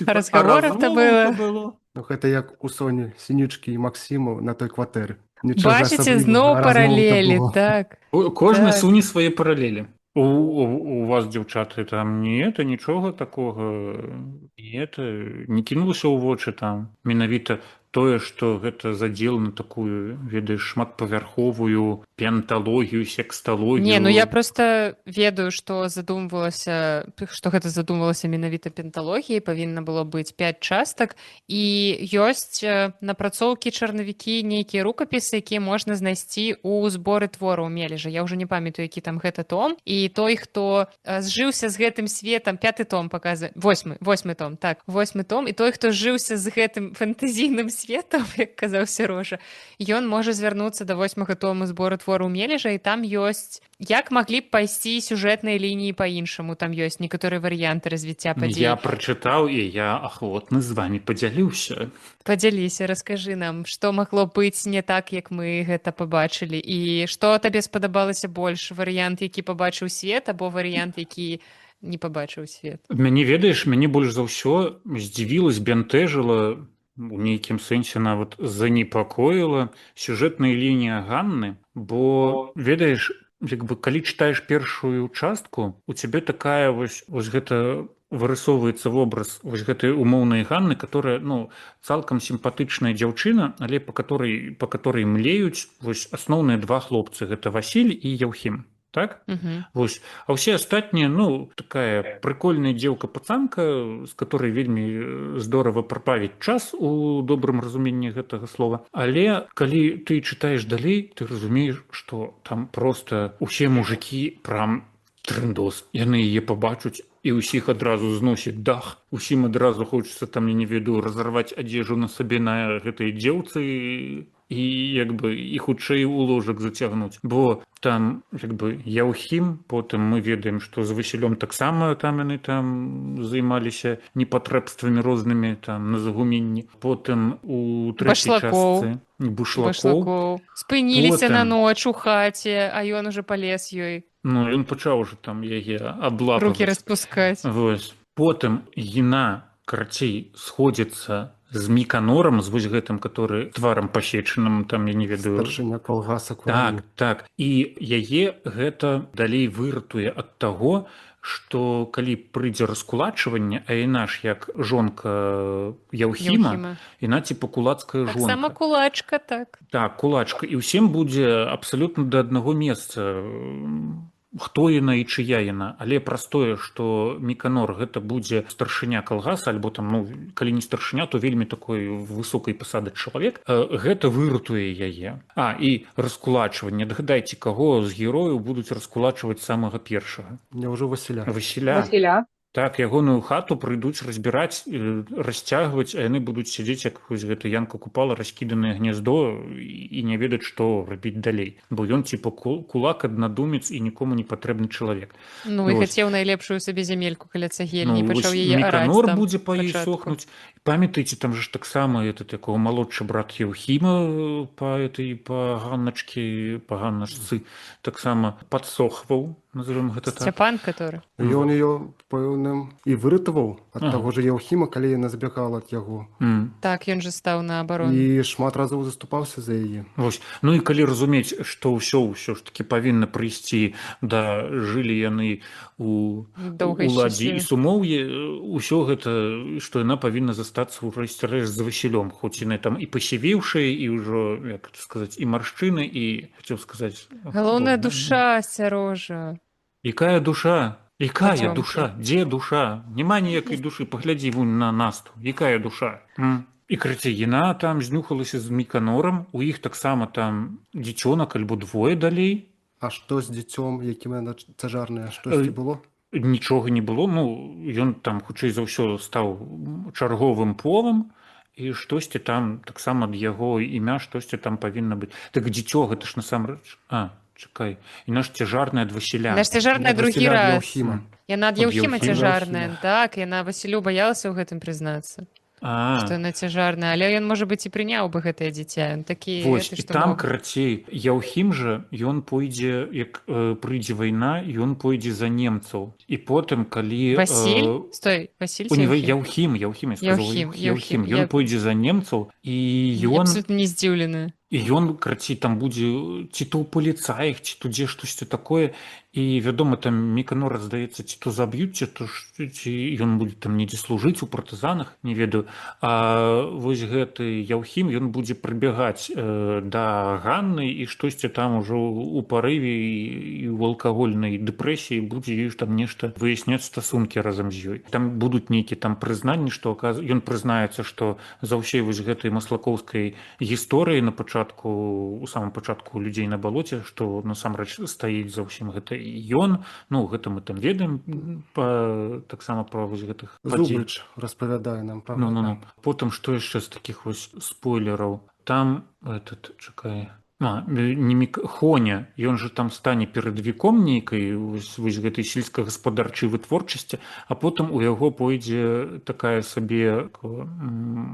Разгавораў-то было. Ну, гэта як у Соні Сінічкі і Максіму на той кватэры. Бачыце, зноў паралелі, так. Кожны Так. суне свае паралелі. У вас, дзяўчаты, там нічога такога, не кінулася ў вочы там. Менавіта тое, што гэта задзел на такую, ведаеш, шматпавярховую пенталогію, сексталогію. Не, ну я просто ведаю, што гэта задумвалася менавіта пенталогіяй, павінна было быць 5 частак, і ёсць напрацоўкі, чарнавікі, нейкія рукапісы, якія можна знайсці ў зборы твораў Меліжа. Я ўжо не памятаю, які там гэта том, і той, хто зжыўся з гэтым светам, 5-й том паказвае, 8-й том, так, 8-й том, і той, хто зжыўся з гэтым фэнтэзійным светам, як казаў Сярожа, ён можа звярнуцца да 8-га тому збору твораў Меліжа, і там ёсць, як маглі б пайсці сюжэтныя лініі па-іншаму, там ёсць некаторыя варыянты развіцця падзей. Я прачытаў, і я ахвотна з вамі падзяліўся. Падзяліся, раскажы нам, што магло быць не так, як мы гэта пабачылі, і што табе спадабалася больш, варыянт, які пабачыў свет, або варыянт, які не пабачыў свет? Мяне, ведаеш, мяне больш за ўсё здзівіла, збянтэжыла, у нейкім сэнсе нават занепакоіла сюжэтная лінія Ганны, бо, ведаеш, як бы, калі чытаеш першую частку, у цябе такая вось гэта вырысоўваецца вобраз вось гэтай умоўнай Ганны, которая, ну, цалкам сімпатычная дзяўчына, але па которой млеюць вось асноўныя два хлопцы, гэта Васіль і Яўхім. Так? Вось. А ўсе астатнія, ну, такая прикольная дзеўка-пацанка, з которой вельмі здорава прапавіць час у добрым разуменні гэтага слова. Але калі ты чытаеш далей, ты разумееш, што там проста усе мужыкі прям трындос. Яны яе пабачуць, і ўсіх адразу зносіць дах. Усім адразу хочацца там, я не ведаю, разарваць адзежу на сабе на гэтай дзеўцы. І як бы і хутчэй у ложак зацягнуць, бо там як бы Яўхім, потым мы ведаем, што з Васілём таксама там яны там займаліся непатрэбствамі рознымі там на загуменні, потым у трэцяй Башлакоў. частцы бушлакоў. Башлакоў. Спыніліся на Потым- ноч у хаце, а ён уже палез ёй Ну ён пачаў уже там яе рукі аблапваць. распускаць. Вось. Потым яна, карацей, сходзіцца з Міканорам, з вось гэтым, который тварам пасечаным, там, я не ведаю. Старшыня калгаса Так, так. І яе гэта далей выратуе ад таго, што калі прыйдзе раскулачванне, а яна ж як жонка Яўхіма, Яўхіма. яна типа кулацкая Таксама жонка. кулачка, так. Так, кулачка. І ўсім будзе абсалютна да аднаго месца, хто яна і чыя яна. Але праз тое, што Міканор гэта будзе старшыня калгаса, альбо там, ну, калі не старшыня, то вельмі такой высокай пасады чалавек, гэта выратуе яе. А, і раскулачванне. Дагадайце, каго з герояў будуць раскулачваць самага першага? Няўжо Васіля? Васіля. Васіля. Так, ягоную хату прыйдуць разбіраць, расцягваць, а яны будуць сядзець, як вось гэта Янка Купала, раскіданае гняздо і не ведаць, што рабіць далей. Бо ён типа кулак, аднадумец і нікому не патрэбны чалавек. Ну і Вось. хацеў найлепшую сабе зямельку каля цагельні, Ну, пачаў вось яе араць Міканор там будзе па ёй спачатку. сохнуць. Памятаеце, там же ж таксама этот якого малодшы брат Яўхіма па этой па ганнашцы таксама падсохваў, назовем гэта так. Сцяпан, который. Ён ее пэўным і выратаваў ад Ага. таго ж Яўхіма, калі яна збягала ад яго. Так, ён же стаў на абарону. І шмат разоў заступаўся за яе. Вось. Ну і калі разумець, што ўсё ж таки павінна прыйсці да жылі яны у Доўга і уладзе шчасліва. і сумоўе, ўсё гэта, што яна павінна застацца ў рэшце рэшт з Васілём, хоць яны там і пасівеўшыя, і ўжо, як это сказаць, і маршчыны, і хацеў сказаць, Галоўная душа, Сярожа. Якая душа? Якая Пацёмкі. душа? Дзе душа? Няма ніякай душы. Паглядзі вунь на насту. Якая душа? І карацей, яна там знюхалася з Міканорам, у іх таксама там дзіцёнак альбо двое далей. А што з дзіцём, якім яна цяжарная, штосьці было? Нічога не было. Ну, ён там хутчэй за ўсё стаў чарговым полам, і штосьці там таксама ад яго імя, штосьці там павінна быць. Так дзіцё гэта ж насамрэч. Чакай. Яна ж цяжарная ад Васіля. Яна ж цяжарная Ад другі Васіля ад раз. Яўхіма. Яна ад Ад Яўхіма Яўхіма. цяжарная. Так, яна Васілю баялася ў гэтым прызнацца. Што яна цяжарная, але ён, можа быць, і прыняў бы гэтае дзіця. Ён такі, Вось, гэты, і што там, мог. карацей, Яўхім жа, ён пойдзе, як прыйдзе вайна, ён пойдзе за немцаў. І потым, калі... Васіль? Стой, Васіль ці Яўхім? Яўхім, я сказал. Яўхім. Ён пойдзе за немцаў, і Я ён... абсолютно не здзіўленая. І ён, карацей, там будзе ці то ў паліцаях, ці то дзе штосьці такое. І, вядома, там Міканора, здаецца, ці то заб'юць, ці ён будзе там недзе служыць у партызанах, не ведаю. А вось гэты Яўхім, ён будзе прыбягаць да Ганны і штосьці там ужо у парыве і ў алкагольнай дэпрэсіі будзе ёй там нешта выясняць стасункі разам з ёй. Там будуць нейкія там прызнанні, што ён прызнаецца, што за ўсёй вось гэтай маслакоўскай гісторыі на у самом пачатку людзей на балоце, што насамрэч стаіць за ўсім гэта і ён. Ну, гэта мы там ведаем таксама пра вось гэтых падзей. Зубрыч распавядае нам пра Ну. Потым што яшчэ з такіх вось спойлераў? Там чакай. Хоня, ён же там стане перадавіком нейкай вось гэтай сельскагаспадарчай вытворчасці, а потым у яго пойдзе такая сабе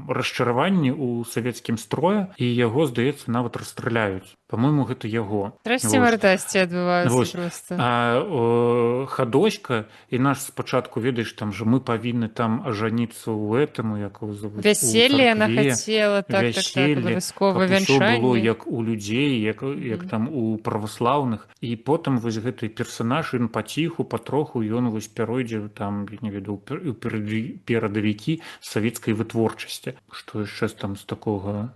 расчараванне ў савецкім строя, і яго, здаецца, нават расстраляюць. Па-мойму, гэта яго. Трасці мардасці адбываюцца проста. А Хадоська, і наш спачатку, ведаеш, там же мы павінны там ажаніцца ў этаму, як его зовут, Вяселле яна хацела, так, абавязкова вянчанне. Усё было як у людзей, як там у праваслаўных. І потым вось гэты персанаж, ён паціху, патроху, ён вось пяройдзе там, не ведаю, у перадавікі савецкай вытворчасці. Што яшчэ там з такога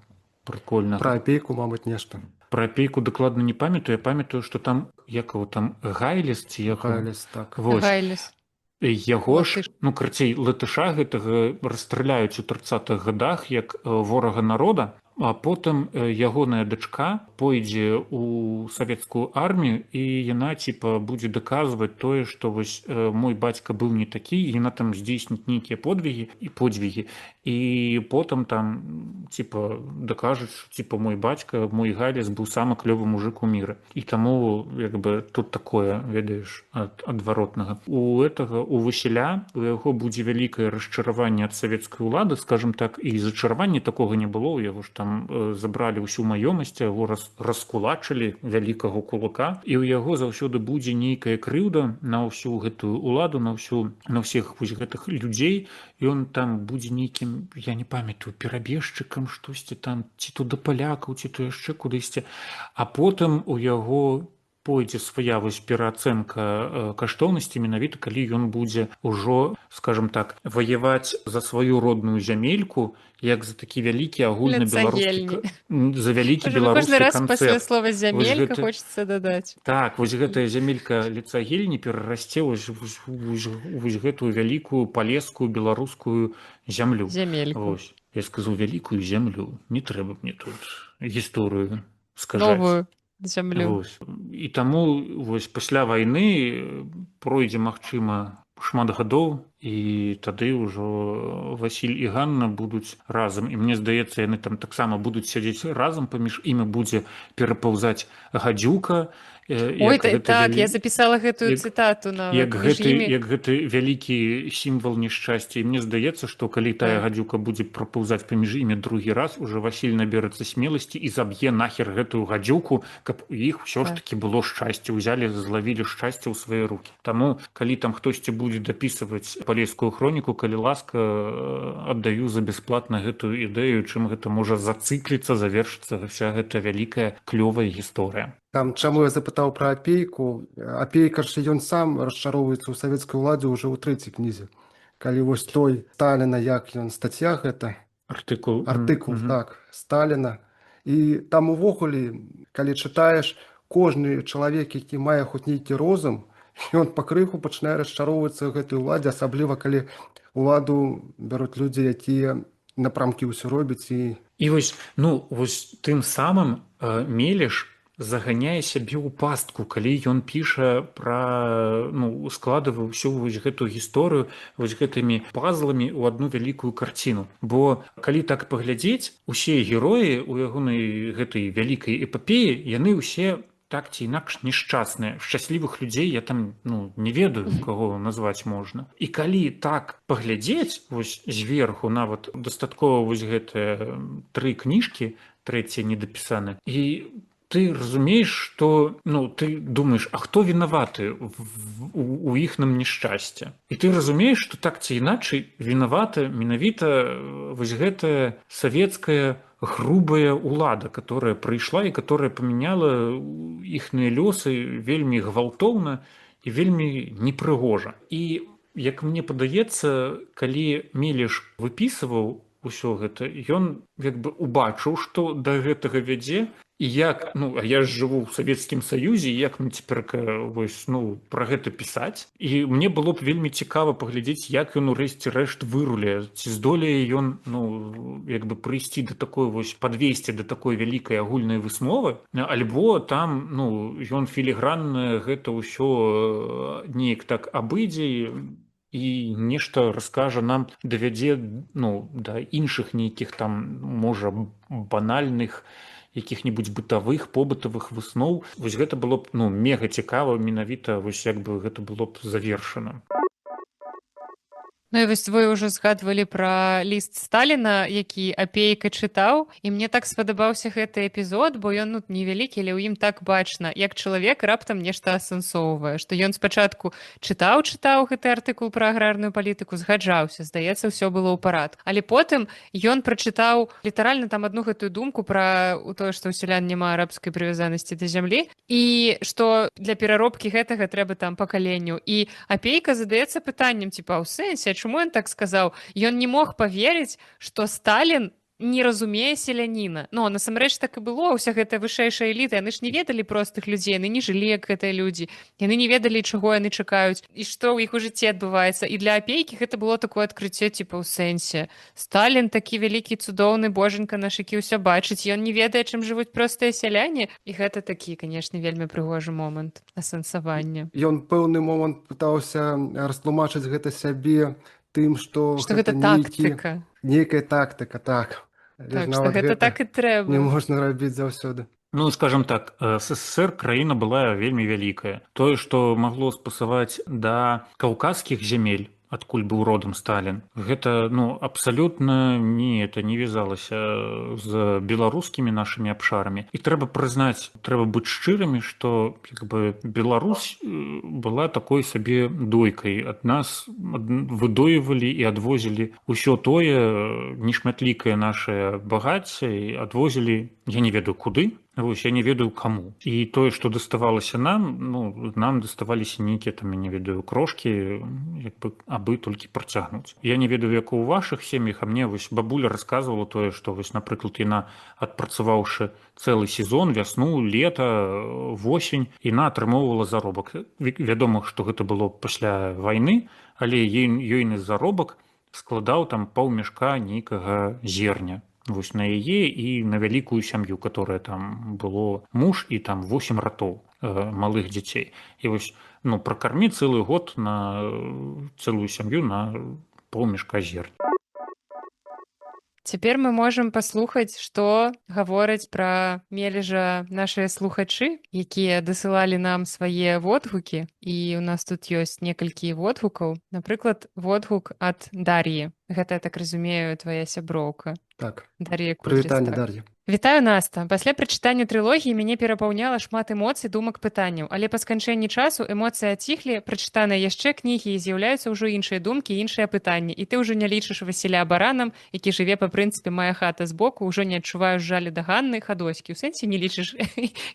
прыкольнага? Пра апейку, мабыць, нешта. Пра апейку дакладна не памятаю, я памятаю, што там якого там Гайліс ці Гайліс, так. Гайліс. Яго ж, ну, карацей, латыша гэтага расстраляюць у 30-х гадах як ворага народа, а потым ягоная дачка пойдзе ў савецкую армію, і яна типа будзе даказваць тое, што вось мой бацька быў не такі, яна там здзейсніць нейкія подвігі, і потым там типа дакажуць, што типа мой бацька, мой Галец быў самы клёвы мужик у міры. І таму як бы тут такое, ведаеш, адваротнага. У Васіля, у яго будзе вялікае расчараванне ад савецкай улады, скажем так, і зачаравання такога не было, у яго ж там забралі ўсю маёмасць, яго раскулачылі вялікага кулака, і ў яго заўсёды будзе нейкая крыўда на ўсю гэтую уладу, на ўсіх вось гэтых людзей, і он там будзе нейкім, я не памятаю, перабежчыкам штосьці там, ці то да палякаў, ці то яшчэ кудысьці, а потым у яго пойдзе свая вось пераацэнка каштоўнасці менавіта, калі ён будзе ўжо, скажем так, ваяваць за сваю родную зямельку, як за такі вялікі агульнабеларускі, за вялікі беларускі Кожны раз пасля канцэпт. слова зямелька гэта- хочется дадаць. Так, вось гэтая зямелька Ліцагельні перарасце вось гэтую вялікую палескую беларускую зямлю. Зямельку. Вось. Я сказаў вялікую зямлю, не трэба мне тут гісторыю сказаць. Новую зямлю. Вось. І таму вось пасля вайны пройдзе, магчыма, шмат гадоў, і тады ўжо Васіль і Ганна будуць разам. І мне здаецца, яны там таксама будуць сядзець разам, паміж імі будзе перапаўзаць гадзюка. Ой, так, я запісала гэтую цытату нават. Як Між імі- гэты вялікі сімвал няшчасця. І мне здаецца, што калі тая Так. гадзюка будзе прапаўзаць паміж імі другі раз, уже Васіль наберацца смеласці і заб'е нахер гэтую гадзюку, каб у іх ўсё ж Так. такі было шчасце, узялі, злавілі шчасце ў свае рукі. Таму калі там хтосьці будзе дапісваць палескую хроніку, калі ласка, аддаю за бясплатна гэтую ідэю, чым гэта можа зацыкліцца, завершыцца вся гэта вялікая клёвая гісторыя. Там, чаму я запытаў пра апейку, апейка ж ён сам расчароўваецца ў савецкай уладзе ўжо ў трэцяй кнізе. Калі вось той Сталіна, як ён, стацья гэта, артыкул, так, Сталіна. І там увогуле, калі чытаеш, кожны чалавек, які мае хоць нейкі розум, ён пакрыху пачынае расчароўвацца гэтай уладзе, асабліва калі уладу бяруць людзі, якія напрамкі ўсё робяць і І вось, вось тым самым Мелеш заганяе сябе ў пастку, калі ён піша пра, складывае ўсю вось гэтую гісторыю вось гэтымі пазламі ў адну вялікую карціну. Бо калі так паглядзець, усе героі ў ягонай гэтай вялікай эпапеі, яны ўсе так ці інакш няшчасныя. Шчаслівых людзей я там не ведаю, каго назваць можна. І калі так паглядзець вось зверху, нават дастаткова вось гэтыя 3 кніжкі, трэцяя недапісана, і ты разумееш, што ты думаеш, а хто вінаваты у іхным няшчасці? І ты разумееш, што так ці іначай вінавата менавіта вось гэтая савецкая грубая улада, которая прыйшла і которая памяняла іхныя лёсы вельмі гвалтоўна і вельмі непрыгожа. І як мне падаецца, калі Мелеш выпісываў усё гэта, ён як бы убачыў, што да гэтага вядзе, і як, а я ж жыву ў Савецкім Саюзе, як мне цяперка вось, пра гэта пісаць. І мне было б вельмі цікава паглядзець, як ён урэшце рэшт выруляе, ці здолее ён, як бы прыйсці да такой вось, падвесці да такой вялікай агульнай высновы, альбо там, ён філігранна гэта ўсё неяк так абыдзе, і нешта раскажа нам, давядзе да іншых нейкіх там, можа, банальных, якіх-небудзь бытавых, побытавых высноў. Вось гэта было б мега цікава, менавіта вось як бы гэта было б завершана. Ну і вось вы ўжо згадвалі пра ліст Сталіна, які апейка чытаў, і мне так спадабаўся гэты эпізод, бо ён невялікі, але ў ім так бачна, як чалавек раптам нешта асэнсоўвае, што ён спачатку чытаў гэты артыкул пра аграрную палітыку, згаджаўся, здаецца, ўсё было ў парадку. Але потым ён прачытаў літаральна там адну гэтую думку пра тое, што ў сялян няма арабскай прывязанасці да зямлі, і што для пераробкі гэтага трэба там пакаленню. І апейка задаецца пытаннем, типа, ў сэнсе, чаму ён так сказаў? Ён не мог паверыць, што Сталін не разумее селяніна. Насамрэч так і было, уся гэтая вышэйшая эліта, яны ж не ведалі простых людзей, яны не жылі як гэтыя людзі, яны не ведалі, чаго яны чакаюць і што ў іх у жыцці адбываецца. І для апейкі гэта было такое адкрыццё, типа, ў сэнсе. Сталін такі вялікі, цудоўны, божанька наш, які ўсё бачыць, ён не ведае, чым жывуць простыя сяляне. І гэта такі, канешне, вельмі прыгожы момант асэнсавання. Ён пэўны момант пытаўся растлумачыць гэта сябе тым, што гэта нейкі тактыка. нейкая тактыка, так. Але ж Так што нават гэта гэта так і не трэба. можна рабіць заўсёды. Ну, скажем так, СССР краіна была вельмі вялікая. Тое, што магло спасаваць да каўказскіх зямель, адкуль быў родам Сталін, гэта абсалютна это не вязалася з беларускімі нашымі абшарамі. І трэба прызнаць, трэба быць шчырымі, што Беларусь была такой сабе дойкай. Ад нас выдоівалі і адвозілі ўсё тое нешматлікае нашае багацце і адвозілі, я не ведаю куды. Вось, я не ведаю каму. І тое, што даставалася нам, нам даставаліся нейкія там, я не ведаю, крошкі, абы толькі працягнуць. Я не ведаю, як у вашых сем'ях, а мне вось бабуля расказвала тое, што вось, напрыклад, яна, адпрацаваўшы цэлы сезон, вясну, лета, восень, яна атрымоўвала заробак. Вядома, што гэта было пасля вайны, але ёйны заробак складаў там паўмешка нейкага зерня. Вось на яе і на вялікую сям'ю, которая там было муж і там 8 ратоў малых дзяцей. І вось пракарміць цэлы год на цэлую сям'ю на паўмешка зерня. Цяпер мы можам паслухаць, што гавораць пра Мележа нашыя слухачы, якія дасылалі нам свае водгукі. І у нас тут ёсць некалькі водгукаў. Напрыклад, водгук ад Дар'і. Гэта, я так разумею, твая сяброўка. Так. Дар'я Прывітанне, Кудрыцтва. Дар'я. Вітаю, Наста. Пасля прачытання трылогіі мяне перапаўняла шмат эмоцый, думак, пытанняў, але па сканчэнні часу эмоцыі аціхлі, прачытаныя яшчэ кнігі і з'яўляюцца ўжо іншыя думкі, іншыя пытанні. І ты ўжо не лічыш Васіля баранам, які жыве па прынцыпе «Мая хата збоку», ўжо не адчуваеш жалю да Ганны Хадоські. У сэнсе не лічыш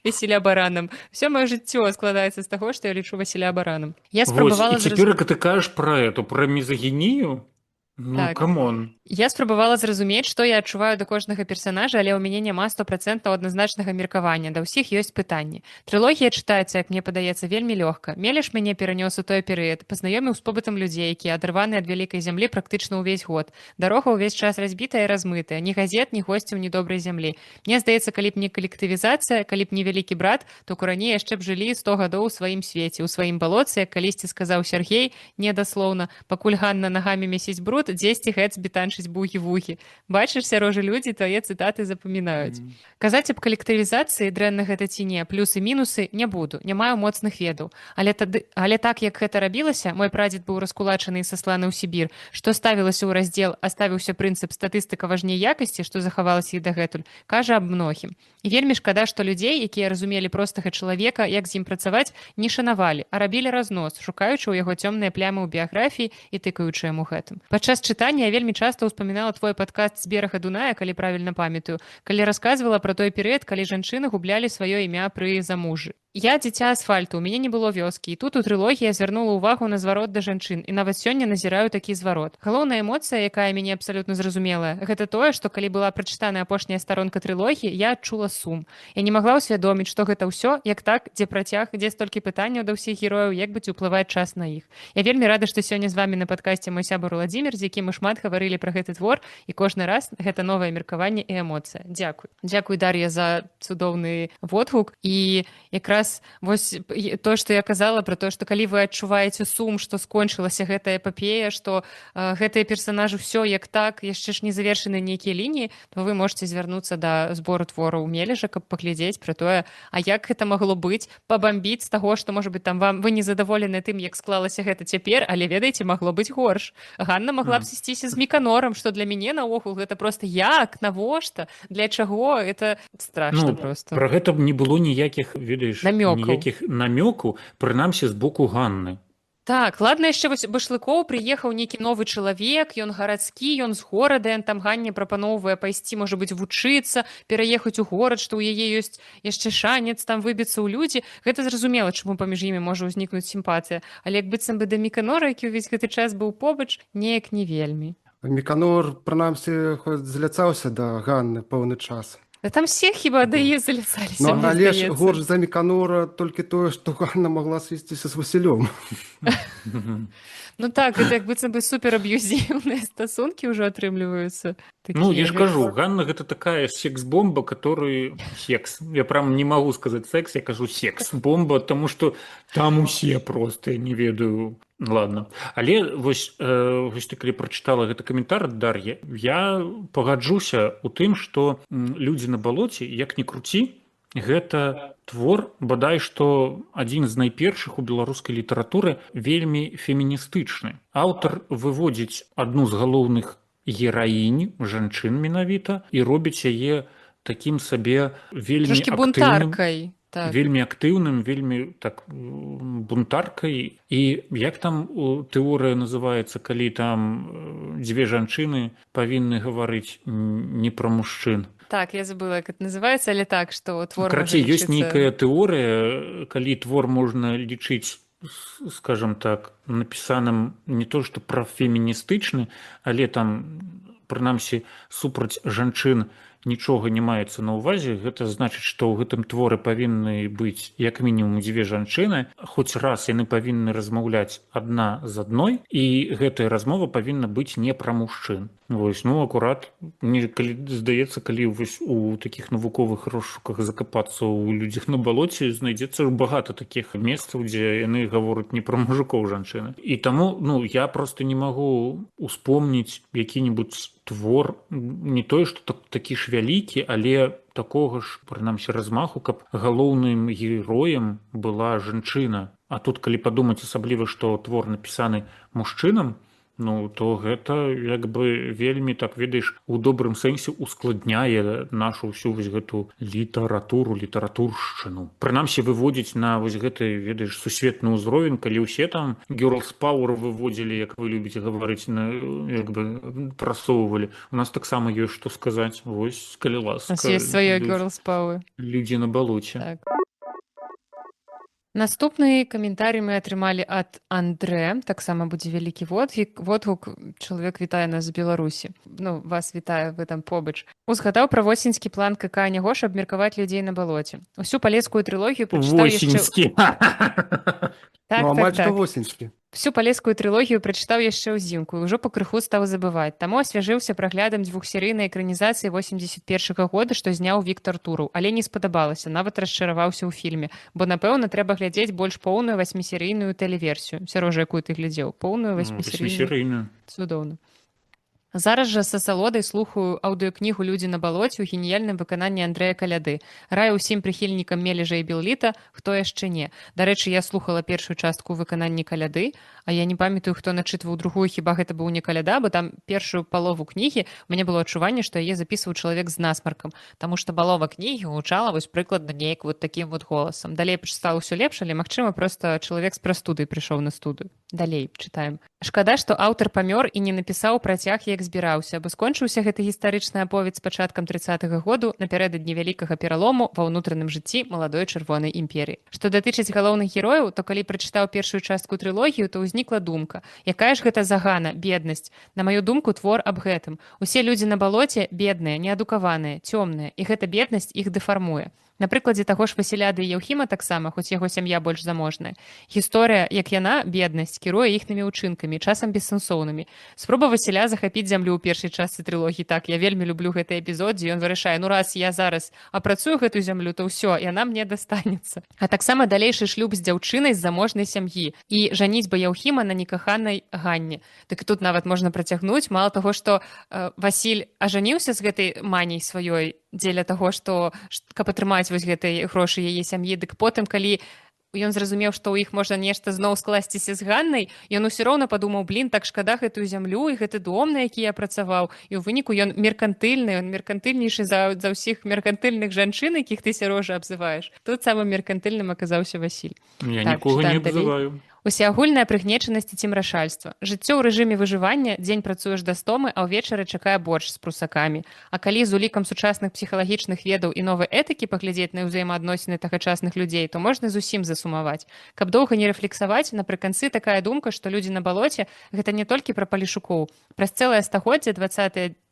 Васіля баранам. Всё маё жыццё складаецца з таго, што я лічу Васіля баранам. Я спрабавала Вось, і цяпер, ты кажаш пра мізагінію? Так. Камон. Я спрабавала зразумець, што я адчуваю да кожнага персанажа, але ў мяне няма 100% адназначнага меркавання. Да ўсіх ёсць пытанні. Трылогія чытаецца, як мне падаецца, вельмі лёгка. Мелеш мяне перанёс у той перыяд, пазнаёміў з побытам людзей, якія адрываны ад вялікай зямлі практычна ўвесь год. Дарога ўвесь час разбітая і размытая. Ні газет, ні госцяў, ні добрай зямлі. Мне здаецца, калі б не калектывізацыя, калі б не вялікі брат, то кураней яшчэ б жылі 100 гадоў у сваім свеце, у сваім балоце, як калісьці сказаў Сяргей, недаслоўна, пакуль Ганна нагамі месіць бруд, дзесьці Гэтсбі танчыць бугі-вугі. Бачыш, сярожа людзі твае цытаты запамінаюць. Казаць аб калектывізацыі, дрэнна гэта ці не, плюсы-мінусы не буду, не маю моцных ведаў. Але так, як гэта рабілася, мой прадзед быў раскулачаны і сасланы ў Сібір, што ставілася ў раздзел, аставіўся прынцып статыстыка важней якасці, што захавалася і дагэтуль, кажа аб многім. І вельмі шкада, што людзей, якія разумелі простага чалавека, як з ім працаваць, не шанавалі, а рабілі разнос, шукаючы ў яго цёмныя плямы ў біяграфіі і тыкаючы яму гэтым. Падчас чытання я вельмі часта ўспамінала твой падкаст з берага Дуная, калі правільна памятаю, калі расказвала пра той перыяд, калі жанчыны гублялі сваё імя пры замужжы. Я дзіця асфальту, у мяне не было вёскі, і тут у трылогіі я звярнула ўвагу на зварот да жанчын, і нават сёння назіраю такі зварот. Галоўная эмоцыя, якая мяне абсалютна зразумелая, гэта тое, што калі была прачытаная апошняя старонка трылогіі, я адчула сум. Я не магла ўсвядоміць, што гэта ўсё, як так, дзе працяг, дзе столькі пытанняў да ўсіх герояў, як быць уплываць час на іх. Я вельмі рада, што сёння з вамі на падкасце мой сябар Уладзімір, з якім мы шмат гаварылі пра гэты твор, і кожны раз гэта новае меркаванне і эмоцыя. Дзякуй. Дзякуй, Дар'я, за цудоўны водгук. І якраз вось то, што я казала пра то, што калі вы адчуваеце сум, што скончылася гэтая эпапея, што гэтыя персанажы ўсё як так, яшчэ ж не завершаны нейкія лініі, то вы можете звярнуцца да збору твораў Мележа, каб паглядзець пра тое, а як гэта магло быць, пабамбіць з таго, што, можа быць, там вы не задаволены тым, як склалася гэта цяпер, але ведаеце, магло быць горш. Ганна магла б сысціся з Міканорам, што для мяне наогул гэта проста як, навошта, для чаго, это страшна просто. Пра гэта не было ніякіх, ведаеш, намёкаў, прынамсі з боку Ганны. Так, ладно, яшчэ вось Башлыкоў прыехаў нейкі новы чалавек, ён гарадскі, ён з горада, ён там Ганне прапаноўвае пайсці, можа быць, вучыцца, пераехаць у горад, што ў яе ёсць яшчэ шанец там выбіцца ў людзі. Гэта зразумела, чаму паміж імі можа ўзнікнуць сімпатыя. Але як быццам бы да Міканора, які ўвесь гэты час быў побач, неяк не вельмі. Міканор, прынамсі, хоць зляцаўся да Ганны пэўны час. Да там все хіба да яе заляцаліся, Ну, мне але ж здаецца. горш за Міканора толькі тое, што Ганна магла сысціся з Васілём. Ну так, гэта як быццам бы супераб'юзіўныя стасункі ўжо атрымліваюцца. Ну, я ж кажу, Ганна гэта такая секс-бомба, который... Секс. Я прям не могу сказать секс, я кажу секс-бомба, тому што там усе просто, не ведаю... Ладно. Але вось ты калі прачытала гэты каментар ад Дар'і, я пагаджуся ў тым, што людзі на балоце, як ні круці, гэта твор, бадай што адзін з найпершых у беларускай літаратуры вельмі феміністычны. Аўтар выводзіць адну з галоўных гераінь, жанчын менавіта, і робіць яе такім сабе вельмі Трошки актыўным, бунтаркай. Так. вельмі актыўным, вельмі так бунтаркай. І як там тэорыя называецца, калі там дзве жанчыны павінны гаварыць не пра мужчын. Так, я забыла, як это называецца, але так, што твор Карацей, можа ёсць лічыцца... нейкая тэорыя, калі твор можна лічыць, скажем так, напісаным не то што пра феміністычны, але там, прынамсі, супраць жанчын нічога не маецца на ўвазе, гэта значыць, што ў гэтым творы павінны быць як мінімум дзве жанчыны, хоць раз яны павінны размаўляць адна з адной, і гэтая размова павінна быць не пра мужчын. Вось, ну, акурат, мне здаецца, калі вось у такіх навуковых розшуках закапацца ў людзях на балоце, знайдзецца багата такіх месцаў, дзе яны гавораць не пра мужикоў жанчыны. І таму, ну, я просто не магу успомніць які-небудзь твор, не тое, што такі ж вялікі, але такога ж, прынамсі, размаху, каб галоўным героем была жанчына. А тут, калі падумаць, асабліва, што твор напісаны мужчынам, ну, то гэта як бы вельмі, так ведаеш, у добрым сэнсе ускладняе нашу ўсю вось гэту літаратуршчыну. Прынамсі выводзіць на вось гэты, ведаеш, сусветны ўзровень, калі ўсе там girls power выводзілі, як вы любіце гаварыць, як бы прасоўвалі. У нас таксама ёсць што сказаць. Вось, калі ласка. У нас ёсць свае girls power. Людзі на балоце. Так. Наступны каментарый мы атрымалі ад Андрэ, таксама будзе вялікі водгук, чалавек вітае нас з Беларусі. Ну, вас вітае, вы там побач. Узгадаў пра восеньскі план КК Нягош абмеркаваць людзей на балоце. Усю палескую трылогію прачытаў Восеньскі. Так, Ну, а так, мальчика так. восеньскі. Всю палескую трылогію прачытаў яшчэ ўзімку і ўжо пакрыху стаў забываць. Таму асвяжыўся праглядам двухсерыйнай экранізацыі 81-го года, што зняў Віктар Тураў, але не спадабалася, нават расчараваўся ў фільме, бо напэўна трэба глядзець больш поўную 8-серыйную тэлеверсію. Сярожа, якую ты глядзеў? Поўную 8-серыйную? Цудоўна. Зараз жа з асалодай слухаю аўдыёкнігу «Людзі на балоце» ў геніяльным выкананні Андрэя Каляды. Раю ўсім прыхільнікам Мележа і Білліта, хто яшчэ не. Дарэчы, я слухала першую частку выканання Каляды, а я не памятаю, хто начытваў другую, хіба гэта быў не Каляда, бо там першую палову кнігі у мяне было адчуванне, што яе запісваў чалавек з насмаркам, таму што палова кнігі гучала вось прыкладна неяк вот такім вот голасам. Далей стала ўсё лепш, але, магчыма, проста чалавек з прастудай прыйшоў на студыю. Далей чытаем. Шкада, што аўтар памёр і не напісаў працяг, як збіраўся, бо скончыўся гэты гістарычны аповед з пачаткам 30-га году напярэдадні вялікага пералому ва ўнутраным жыцці маладой чырвонай імперіі. Што датычыць галоўных герояў, то калі прачытаў першую частку трылогію, то ўзнікла думка: якая ж гэта загана, беднасць? На маю думку, твор аб гэтым. Усе людзі на балоце бедныя, неадукаваныя, цёмныя, і гэта беднасць іх дэфармуе. На прыкладзе таго ж Васіляды і Яўхіма таксама, хоць яго сям'я больш заможная. Гісторыя, як яна, беднасць, кіруе іхнымі ўчынкамі, часам бессэнсоўнымі. Спроба Васіля захапіць зямлю ў першай частцы трылогіі. Так, я вельмі люблю гэты эпізод, дзе ён вырашае: ну раз я зараз апрацую гэту зямлю, то ўсё, яна мне дастанецца. А таксама далейшы шлюб з дзяўчынай з заможнай сям'і і жаніцьба Яўхіма на некаханай Ганне. Так і тут нават можна працягнуць, мала таго, што Васіль ажаніўся з гэтай маняй сваёй дзеля таго, што каб атрымаць вось гэтай грошы яе сям'і, дык потым, калі ён зразумеў, што ў іх можна нешта зноў скласціся з Ганнай, ён усё роўна падумаў: блін, так шкада гэтую зямлю і гэты дом, на які я працаваў. І ў выніку ён меркантыльны, ён меркантыльнейшы за ўсіх меркантыльных жанчын, якіх ты, Сярожа, абзываеш. Тут самым меркантыльным аказаўся Васіль. Я нікога не абзываю. Усеагульная прыгнечанасць і цімрашальства. Жыццё ў рэжыме выжывання, дзень працуеш да стомы, а ўвечары чакае борщ з прусакамі. А калі з улікам сучасных псіхалагічных ведаў і новай этыкі паглядзець на ўзаемаадносіны тагачасных людзей, то можна зусім засумаваць. Каб доўга не рэфлексаваць, напрыканцы такая думка, што людзі на балоце гэта не толькі пра палішукоў. Праз цэлае стагоддзе